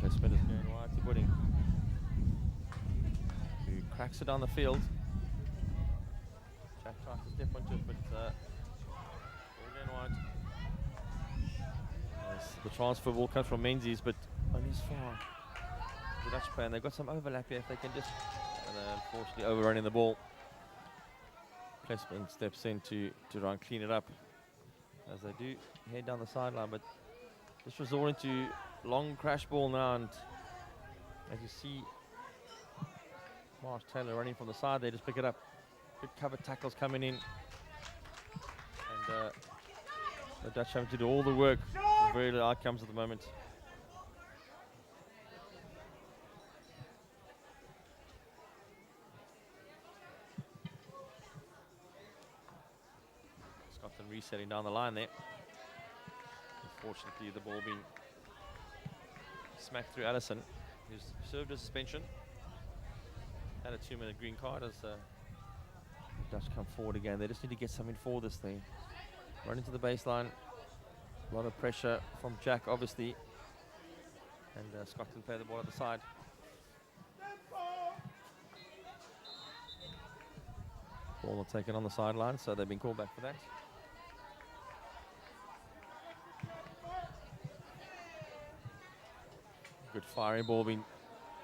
Placement is going wide to Budding, who cracks it down the field. Jack tries to step onto it, but all going wide. The transfer ball comes from Menzies, but only as far. The Dutch player, and they've got some overlap here if they can just, and unfortunately overrunning the ball. Placement steps in to try and clean it up as they do head down the sideline, but just resorting to long crash ball now, and as you see Marsh Taylor running from the side, they just pick it up. Good cover tackles coming in, and the Dutch having to do all the work. Very little outcomes at the moment. Scotland resetting down the line there. Unfortunately, the ball being smacked through Allison, who's served a suspension. Had a 2-minute green card as the Dutch come forward again. They just need to get something for this thing. Run into the baseline. A lot of pressure from Jack, obviously. And Scotland play the ball at the side. Ball not taken on the sideline, so they've been called back for that. Good firing ball being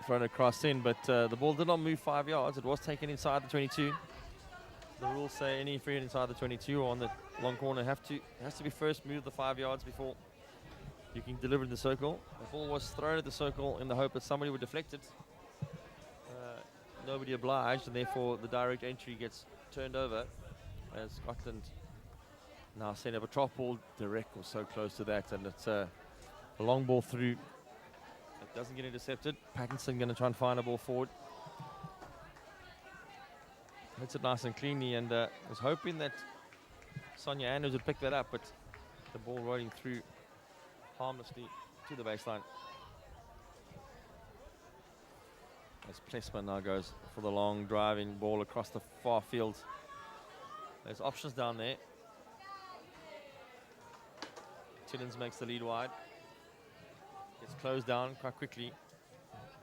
thrown across in, but the ball did not move 5 yards. It was taken inside the 22. The rules say any free hit inside the 22 or on the long corner has to be first moved the 5 yards before you can deliver in the circle. The ball was thrown at the circle in the hope that somebody would deflect it. Nobody obliged, and therefore the direct entry gets turned over as Scotland now send up a drop ball. Direct was so close to that, and it's a long ball through. It doesn't get intercepted. Pattinson going to try and find a ball forward. Hits it nice and cleanly, and was hoping that Sonia Anders would pick that up, but the ball rolling through harmlessly to the baseline. As Plessman now goes for the long driving ball across the far field. There's options down there. Tillins makes the lead wide. Gets closed down quite quickly.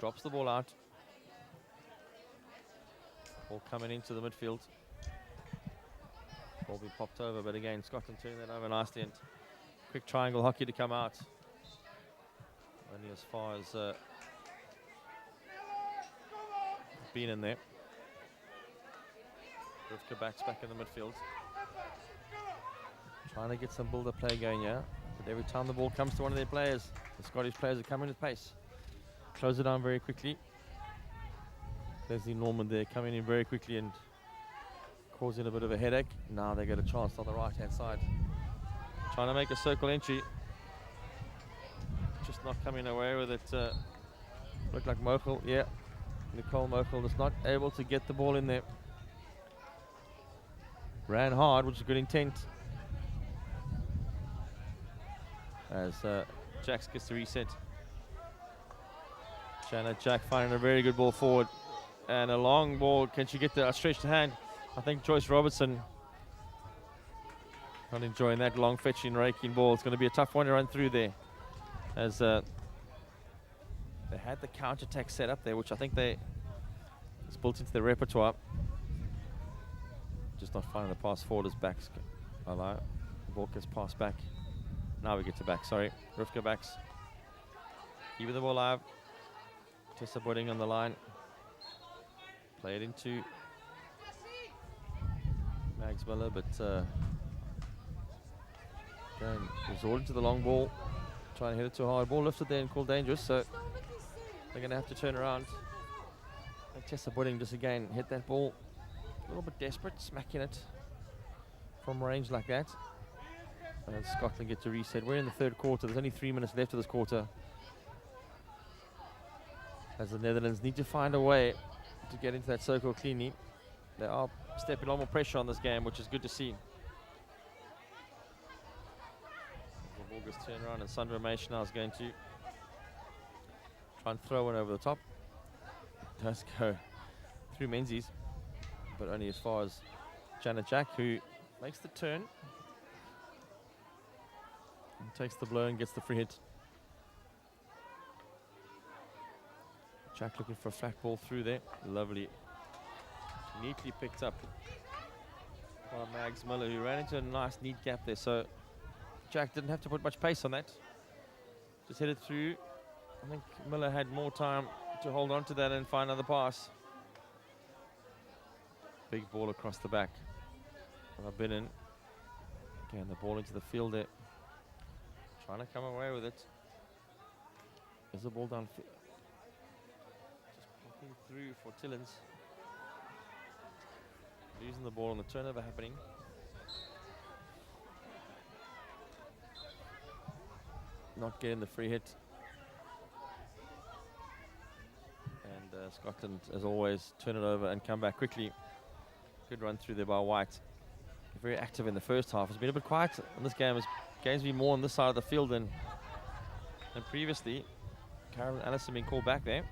Drops the ball out. Ball coming into the midfield. Ball being popped over, but again, Scotland turning that over nicely, and quick triangle hockey to come out. Only as far as been in there. Rivka back in the midfield. Trying to get some build-up play going here, but every time the ball comes to one of their players, the Scottish players are coming with pace. Close it down very quickly. Leslie Norman there coming in very quickly and causing a bit of a headache. Now they get a chance on the right-hand side. Trying to make a circle entry. Just not coming away with it. Looked like Mochel, yeah. Nicole Mochel is not able to get the ball in there. Ran hard, which is good intent. As Jax gets the reset. Janet Jack finding a very good ball forward. And a long ball. Can she get the outstretched hand? I think Joyce Robertson not enjoying that long fetching, raking ball. It's going to be a tough one to run through there. As they had the counter-attack set up there, which I think it's built into their repertoire. Just not finding the pass forward as backs allow. The ball gets passed back. Now we get to back, sorry. Rivka backs. Keeping the ball alive. Tessa Budding on the line. Play it into Mags Miller, but again, resorting to the long ball. Trying to hit it too hard. Ball lifted there and called dangerous, so they're going to have to turn around. And Tessa Budding just again hit that ball. A little bit desperate, smacking it from range like that. And Scotland get to reset. We're in the third quarter. There's only 3 minutes left of this quarter. As the Netherlands need to find a way to get into that circle cleanly. They are stepping a lot more pressure on this game, which is good to see. The ball gets turned around, and Sandra Meish now is going to try and throw one over the top. It does go through Menzies, but only as far as Janet Jack, who makes the turn. takes the blow and gets the free hit. Jack looking for a flat ball through there. Lovely. Neatly picked up by Mags Miller, who ran into a nice, neat gap there. So Jack didn't have to put much pace on that. Just hit it through. I think Miller had more time to hold on to that and find another pass. Big ball across the back. Binnen. Again, the ball into the field there. Trying to come away with it. There's the ball down. Just popping through for Tillins. Losing the ball on the turnover happening. Not getting the free hit. And Scotland, as always, turn it over and come back quickly. Good run through there by White. Very active in the first half. It's been a bit quiet in this game. Games been more on this side of the field than previously. Carolyn Allison being called back there.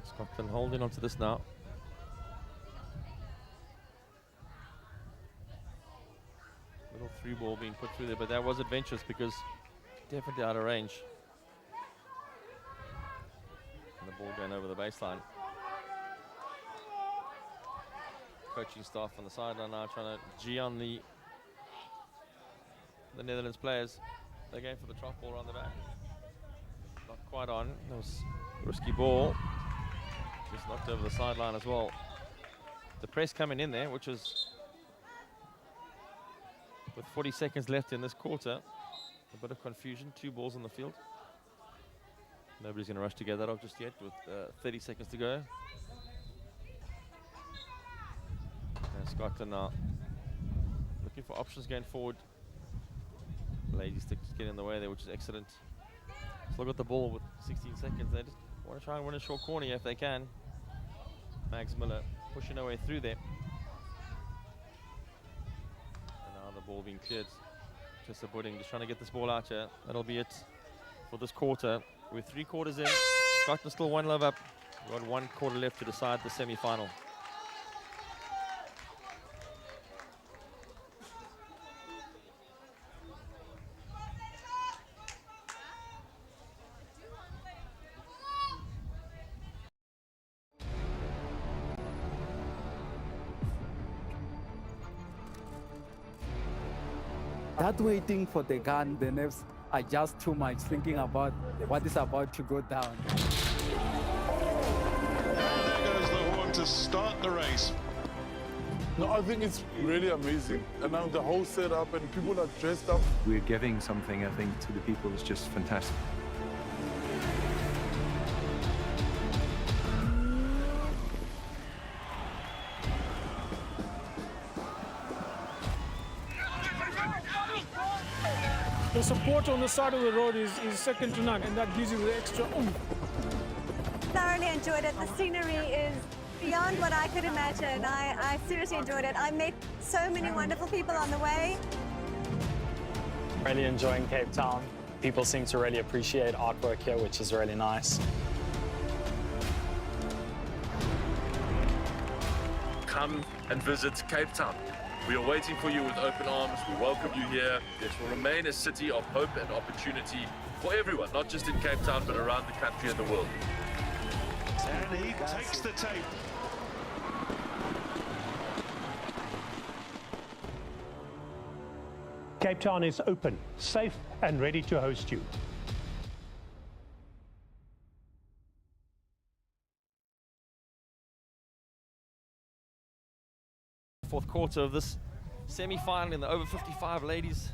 Scotland holding on to this now. Little through ball being put through there, but that was adventurous because definitely out of range. And the ball going over the baseline. Coaching staff on the sideline now trying to G on the Netherlands players. They're going for the drop ball around the back. Not quite on. That was a risky ball. Just knocked over the sideline as well. The press coming in there, which is with 40 seconds left in this quarter. A bit of confusion, 2 balls on the field. Nobody's going to rush to get that off just yet with 30 seconds to go. And Scotland now looking for options going forward. Lady stick just getting in the way there, which is excellent. Just look at the ball with 16 seconds. They just want to try and win a short corner if they can. Mags Miller pushing her way through there. And now the ball being cleared. Tessa Budding just trying to get this ball out here. That'll be it for this quarter. We're 3 quarters in. Scotland still 1 love up. We've got 1 quarter left to decide the semi-final. That waiting for the gun, the nerves are just too much, thinking about what is about to go down. There goes the horn to start the race. No, I think it's really amazing. And now the whole setup and people are dressed up. We're giving something, I think, to the people is just fantastic. The support on the side of the road is second to none, and that gives you the extra oomph. Thoroughly enjoyed it. The scenery is beyond what I could imagine. I seriously enjoyed it. I met so many wonderful people on the way. Really enjoying Cape Town. People seem to really appreciate artwork here, which is really nice. Come and visit Cape Town. We are waiting for you with open arms. We welcome you here. This will remain a city of hope and opportunity for everyone, not just in Cape Town, but around the country and the world. And he takes the tape. Cape Town is open, safe, and ready to host you. Fourth quarter of this semi-final in the over 55 ladies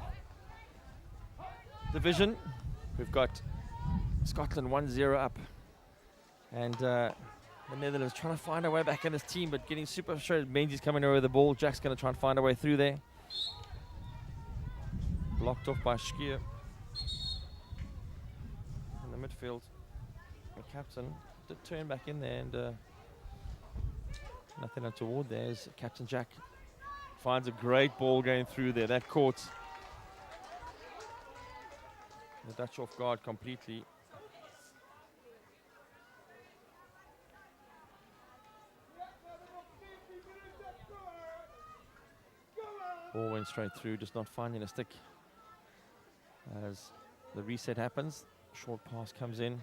division. We've got Scotland 1-0 up, and the Netherlands trying to find a way back in this team, but getting super frustrated. Menzies coming over the ball. Jack's going to try and find a way through there. Blocked off by Schkier in the midfield. The captain did turn back in there, and nothing untoward there as Captain Jack finds a great ball going through there. That caught the Dutch off guard completely. Ball went straight through, just not finding a stick. As the reset happens, short pass comes in.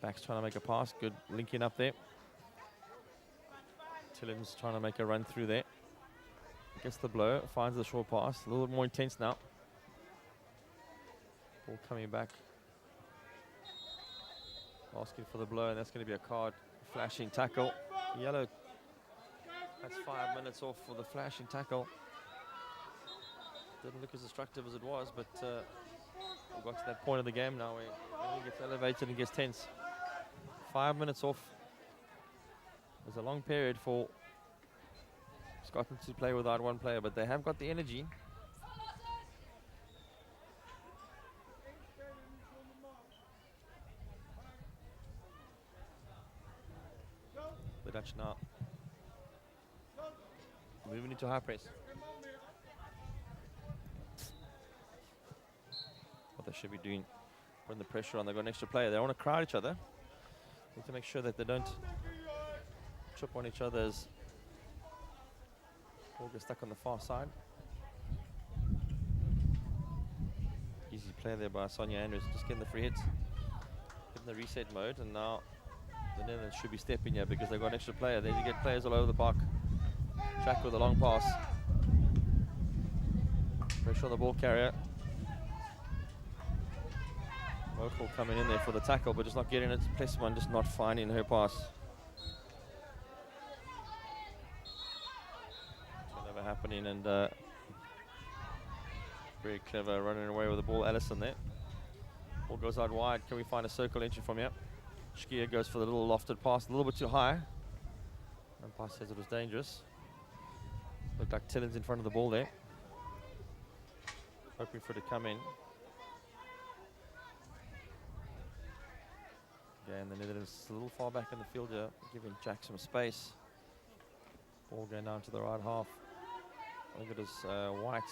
Back's trying to make a pass, good linking up there. Tillins trying to make a run through there. Gets the blow, finds the short pass, a little bit more intense now. Ball coming back. Asking for the blow, and that's going to be a card. Flashing tackle. Yellow. That's 5 minutes off for the flashing tackle. Didn't look as destructive as it was, but we've got to that point of the game now where it gets elevated and gets tense. 5 minutes off. There's a long period for Scotland to play without one player, but they have got the energy. The Dutch now moving into high press. What they should be doing, putting the pressure on. They've got an extra player. They want to crowd each other. Need to make sure that they don't trip on each other as ball gets stuck on the far side. Easy play there by Sonia Andrews, just getting the free hits, getting the reset mode, and now the Netherlands should be stepping here because they've got an extra player. Then you get players all over the park. Jack with a long pass. Pressure on the ball carrier. Mokel coming in there for the tackle, but just not getting it. Plessman just not finding her pass. Turnover happening, and very clever running away with the ball. Allison there. Ball goes out wide. Can we find a circle entry from here? Shkia goes for the little lofted pass, a little bit too high. Umpire says it was dangerous. Looked like Tillins in front of the ball there. Hoping for it to come in. Again, the Netherlands a little far back in the field here, giving Jack some space. Ball going down to the right half. I think it is White.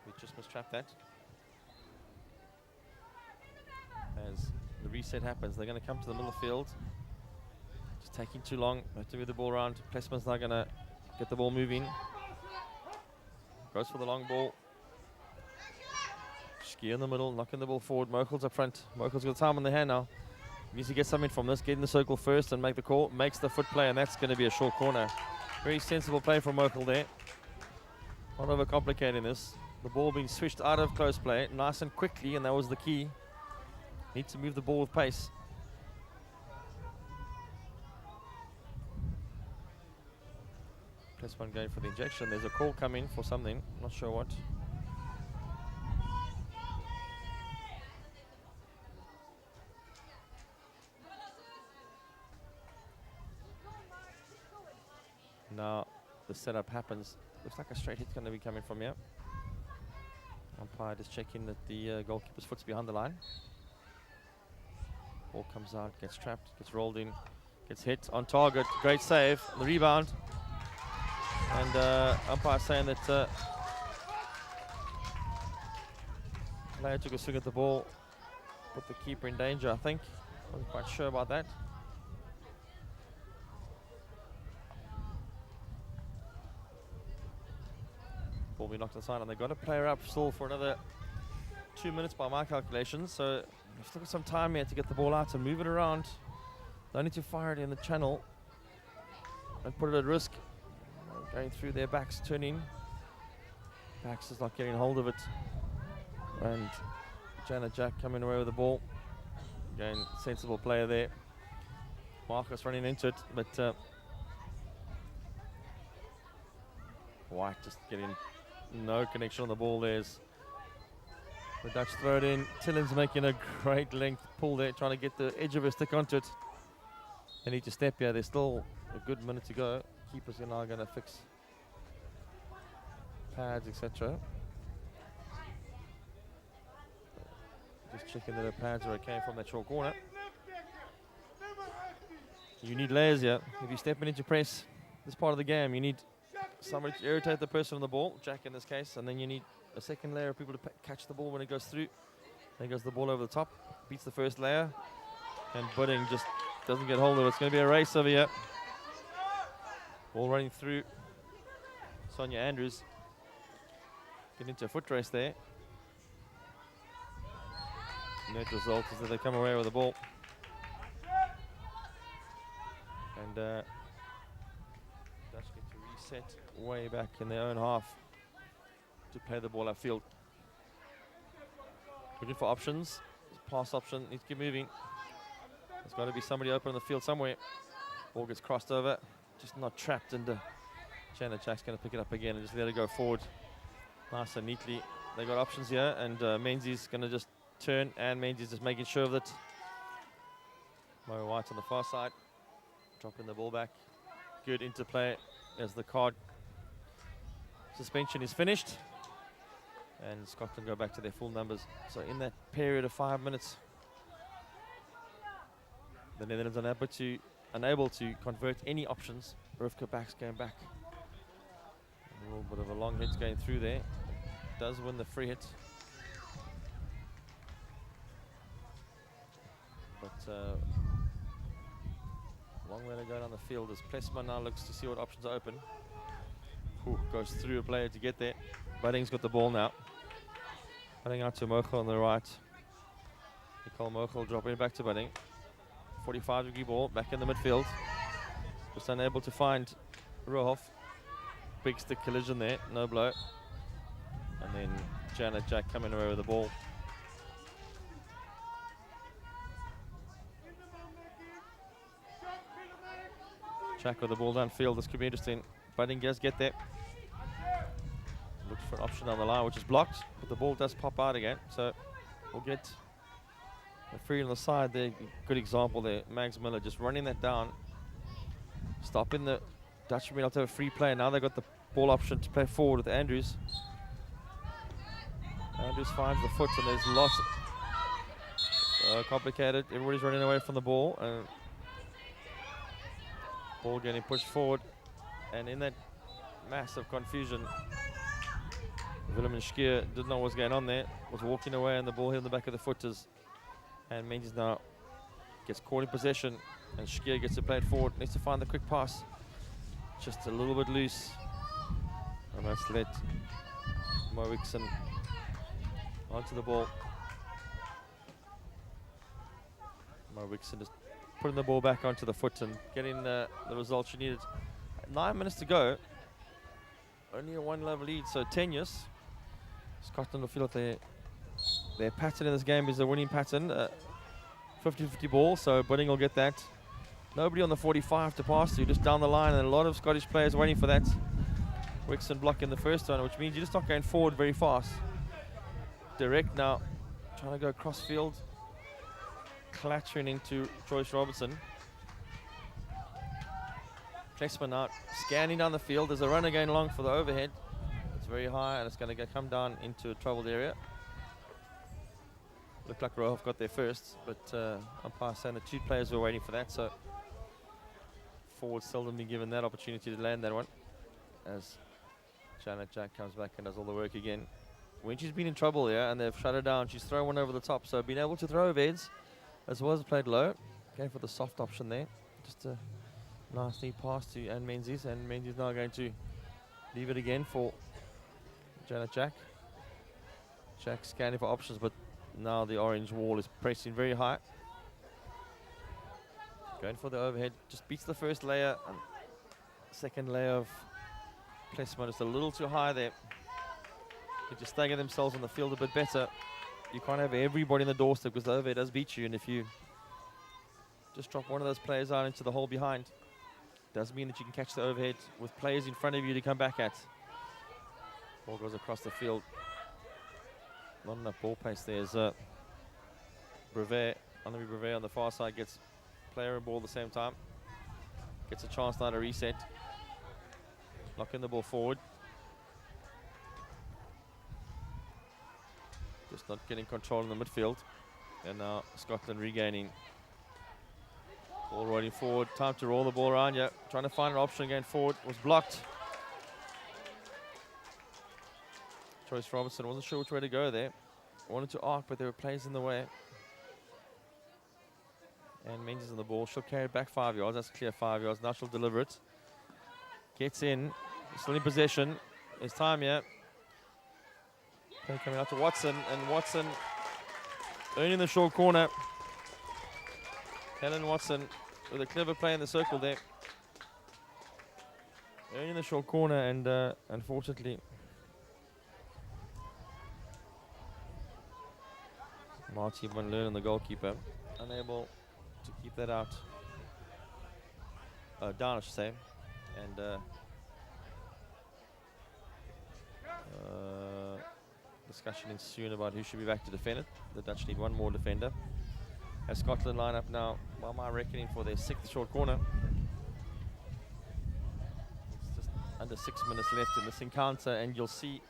We just mistrapped that. As the reset happens, they're going to come to the middle field. Just taking too long. They have to move the ball around. Plessman's now going to get the ball moving. Goes for the long ball. Ski in the middle, knocking the ball forward. Mokel's up front. Mokel's got time on the hand now. Needs to get something from this. Get in the circle first and make the call. Makes the foot play, and that's going to be a short corner. Very sensible play from Mokel there. Not overcomplicating this. The ball being switched out of close play, nice and quickly, and that was the key. Need to move the ball with pace. Plessman going for the injection. There's a call coming for something. Not sure what. Now the setup happens. Looks like a straight hit's going to be coming from here. Umpire just checking that the goalkeeper's foot's behind the line. Ball comes out, gets trapped, gets rolled in, gets hit on target. Great save. The rebound. And umpire saying that player took a swing at the ball, put the keeper in danger, I think. Wasn't quite sure about that. Ball be knocked aside, and they've got a player up still for another 2 minutes by my calculations. So we've still got some time here to get the ball out and move it around. Don't need to fire it in the channel and put it at risk. Going through their backs, turning. Backs is not getting hold of it. And Janet Jack coming away with the ball. Again, sensible player there. Marcus running into it, but White just getting no connection on the ball. There's the Dutch throw it in. Tillins making a great length pull there, trying to get the edge of her stick onto it. They need to step here. There's still a good minute to go. Keepers are now going to fix pads, etc. Just checking that the pads are okay from that short corner. You need layers here. If you're stepping into press, this part of the game, you need somebody to irritate the person on the ball, Jack in this case, and then you need a second layer of people to catch the ball when it goes through. Then goes the ball over the top, beats the first layer, and Budding just doesn't get hold of it. It's going to be a race over here. Ball running through. Sonia Andrews get into a foot race there. Net result is that they come away with the ball. And Dutch get to reset way back in their own half to play the ball upfield. Looking for options. Pass option needs to keep moving. There's got to be somebody open on the field somewhere. Ball gets crossed over, just not trapped, and Janet Jack's going to pick it up again and just let it go forward nice and neatly. They got options here, and Menzies going to just turn, and Menzies just making sure of it. Mo White on the far side, dropping the ball back. Good interplay as the card suspension is finished, and Scotland go back to their full numbers. So in that period of 5 minutes, the Netherlands are unable to convert any options. Rivka Back's going back. A little bit of a long hit going through there. Does win the free hit. But long way to go down the field as Plesman now looks to see what options are open. Goes through a player to get there. Budding's got the ball now. Budding out to Mochel on the right. Nicole Mochel dropping it back to Budding. 45-degree ball back in the midfield. Just unable to find Rohoff. Big stick collision there, no blow. And then Janet Jack coming away with the ball. Jack with the ball downfield. This could be interesting. Budding does get there. Looks for an option on the line, which is blocked, but the ball does pop out again. So we'll get a free on the side there. Good example there. Mags Miller just running that down. Stopping the Dutch being able to have a free play. Now they've got the ball option to play forward with Andrews. Andrews finds the foot, and there's lots complicated. Everybody's running away from the ball. Ball getting pushed forward. And in that massive confusion, Willem and Skier didn't know what was going on there. Was walking away, and the ball hit in the back of the footers. And Menzies now gets caught in possession, and Skier gets to play it forward. Needs to find the quick pass. Just a little bit loose. And that's let Mo Wixon onto the ball. Mo Wixon just putting the ball back onto the foot and getting the result she needed. 9 minutes to go. Only a one-level lead, so tenuous. Scotland will feel like their pattern in this game is a winning pattern. 50-50 ball, so Budding will get that. Nobody on the 45 to pass to, just down the line, and a lot of Scottish players waiting for that. Wixon blocking the first one, which means you're just not going forward very fast. Direct now, trying to go cross field. Clattering into Joyce Robertson. Plesman out, scanning down the field. There's a runner going long for the overhead. It's very high, and it's going to come down into a troubled area. Looked like Rohoff got there first, but umpire saying the two players were waiting for that, so forward seldom been given that opportunity to land that one. As Janet Jack comes back and does all the work again. When she's been in trouble here and they've shut her down, she's thrown one over the top, so being able to throw overheads as well as played low. Going for the soft option there. Just a nice neat pass to Anne Menzies, and Menzies now going to leave it again for Janet Jack. Jack scanning for options, but now the orange wall is pressing very high. Going for the overhead, just beats the first layer, and second layer of placement is a little too high there. They just stagger themselves on the field a bit better. You can't have everybody in the doorstep because the overhead does beat you, and if you just drop one of those players out into the hole behind, doesn't mean that you can catch the overhead with players in front of you to come back at. Ball goes across the field. Not enough ball pace there as Brevet, Annemie Brevet on the far side gets player and ball at the same time. Gets a chance now to reset. Knocking the ball forward. Just not getting control in the midfield. And now Scotland regaining. Ball rolling forward. Time to roll the ball around. Yeah, trying to find an option going forward. Was blocked. Joyce Robertson wasn't sure which way to go there. Wanted to arc, but there were players in the way. And Menzies on the ball. She'll carry it back 5 yards. That's clear 5 yards. Now she'll deliver it. Gets in. Still in possession. There's time here. Play coming out to Watson. And Watson earning the short corner. Helen Watson with a clever play in the circle there. Earning the short corner, and unfortunately Marty Van Leeuwen, the goalkeeper, unable to keep that out. Down, I should say. And discussion ensuing about who should be back to defend it. The Dutch need one more defender. As Scotland line up now, by my reckoning, for their 6th short corner. It's just under 6 minutes left in this encounter, and you'll see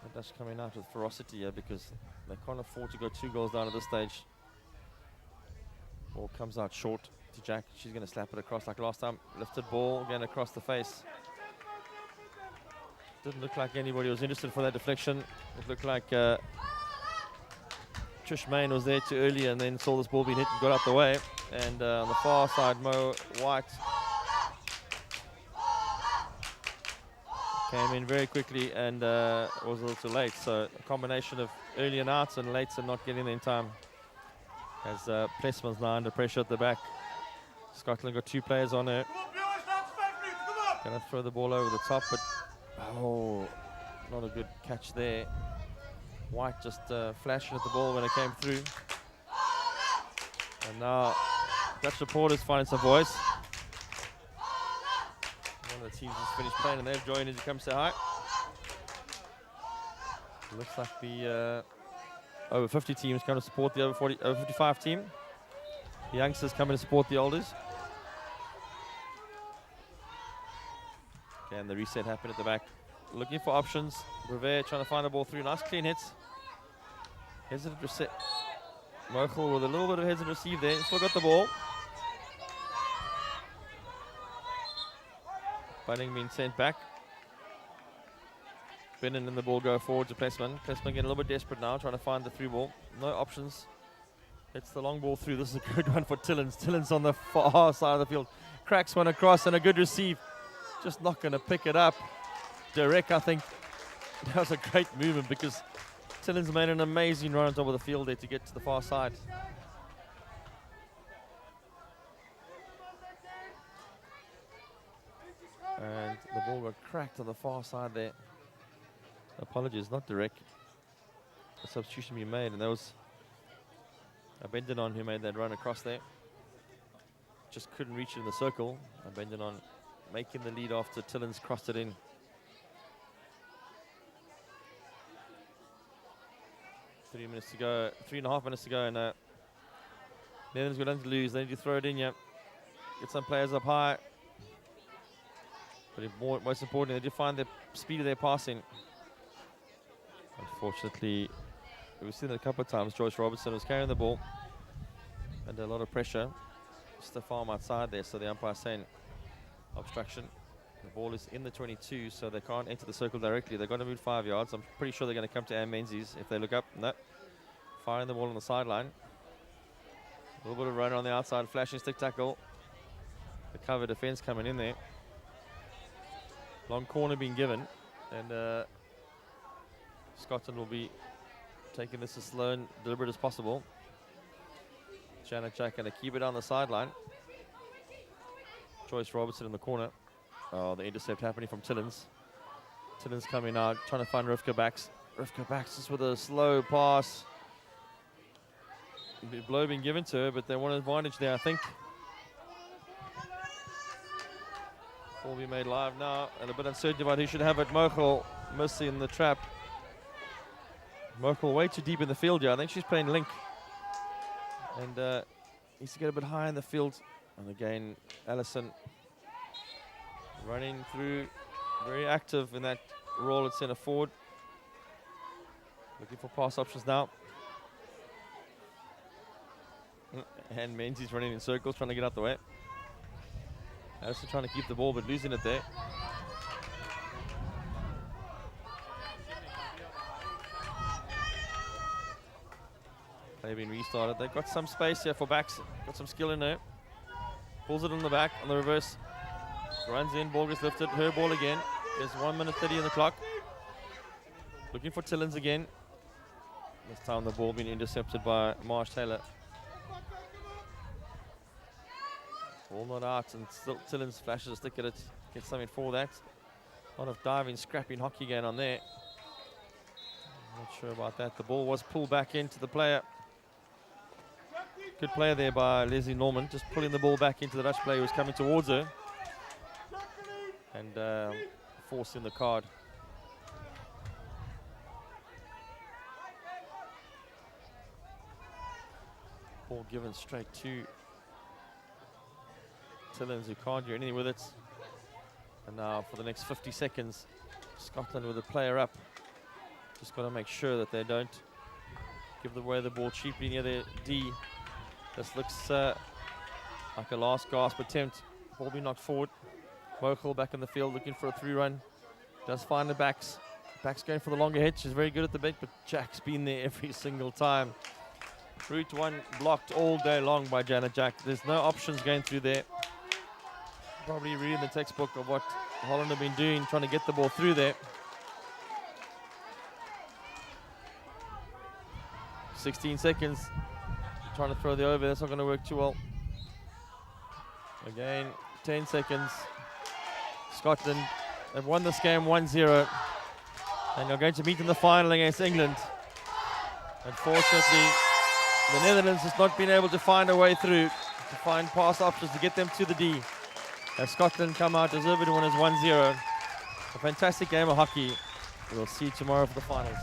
the Dutch coming out with ferocity here because they can't afford to go 2 goals down at this stage. Ball comes out short to Jack. She's going to slap it across like last time. Lifted ball again across the face. Didn't look like anybody was interested for that deflection. It looked like Trish Main was there too early and then saw this ball being hit and got out the way. And on the far side, Mo White came in very quickly and was a little too late. So a combination of early and out and late and not getting there in time. As Plessman's now under pressure at the back. Scotland got 2 players on her. Gonna throw the ball over the top, but oh, not a good catch there. White just flashing at the ball when it came through. And now Dutch supporters finding some voice. One of the teams just finished playing and they've joined as he comes to high. Looks like the over 50 teams come to support the over 55 team. The youngsters coming to support the olders. Okay, and the reset happened at the back. Looking for options. Brevet trying to find the ball through. Nice clean hits. Hesitant reset. Mochel with a little bit of hesitant receive there. Still got the ball. Bunning being sent back. Bennon and the ball go forward to Plessman. Plessman getting a little bit desperate now, trying to find the through ball. No options. Hits the long ball through. This is a good one for Tillins. Tillins on the far side of the field. Cracks one across and a good receive. Just not going to pick it up. Derek, I think that was a great movement because Tillins made an amazing run on top of the field there to get to the far side. And the ball got cracked on the far side there. Apologies, not direct. A substitution being made, and that was Abendanon who made that run across there. Just couldn't reach it in the circle. Abendanon making the lead after Tillins crossed it in. 3 minutes to go, 3.5 minutes to go, and Netherlands got nothing to lose. They need to throw it in here. Get some players up high. But most importantly, they did find the speed of their passing. Unfortunately, we've seen it a couple of times. Joyce Robertson was carrying the ball under a lot of pressure. Just a farm outside there, so the umpire saying obstruction. The ball is in the 22, so they can't enter the circle directly. They're going to move 5 yards. I'm pretty sure they're going to come to Ann Menzies if they look up. No. Firing the ball on the sideline. A little bit of runner on the outside, flashing stick tackle. The cover defense coming in there. Long corner being given, and Scotland will be taking this as slow and deliberate as possible. Janet Jack going to keep it on the sideline. Joyce Robertson in the corner. Oh, the intercept happening from Tillins. Tillins coming out, trying to find Rivka Backs. Rivka Backs just with a slow pass. The blow being given to her, but they want an advantage there, I think. Will be made live now, and a bit uncertain about who should have it. Mochel missing the trap. Mochel way too deep in the field here. I think she's playing link. And needs to get a bit high in the field. And again, Allison running through, very active in that role at centre forward. Looking for pass options now. And Menzies running in circles, trying to get out the way. Allison trying to keep the ball, but losing it there. Play being restarted. They've got some space here for backs. Got some skill in there. Pulls it on the back, on the reverse. Runs in, ball gets lifted. Her ball again. There's 1 minute 30 on the clock. Looking for Tillins again. This time the ball being intercepted by Marsh Taylor. Ball not out, and still Tillins flashes a stick at it. Gets something for that. A lot of diving, scrapping hockey going on there. Not sure about that. The ball was pulled back into the player. Good player there by Leslie Norman, just pulling the ball back into the Dutch player who was coming towards her. And forcing the card. Ball given straight to Tillins, who can't do anything with it. And now for the next 50 seconds, Scotland with the player up. Just got to make sure that they don't give away the ball cheaply near their D. This looks like a last gasp attempt. Ball being knocked forward. Mochel back in the field looking for a 3-run. Does find the backs. Backs going for the longer hit. She's very good at the bait, but Jack's been there every single time. Route 1 blocked all day long by Janet Jack. There's no options going through there. Probably reading the textbook of what Holland have been doing, trying to get the ball through there. 16 seconds. Trying to throw the over. That's not going to work too well. Again, 10 seconds. Scotland have won this game 1-0. And they're going to meet in the final against England. Unfortunately, the Netherlands has not been able to find a way through, to find pass options to get them to the D. As Scotland come out deservedly winners 1-0. A fantastic game of hockey. We'll see you tomorrow for the finals.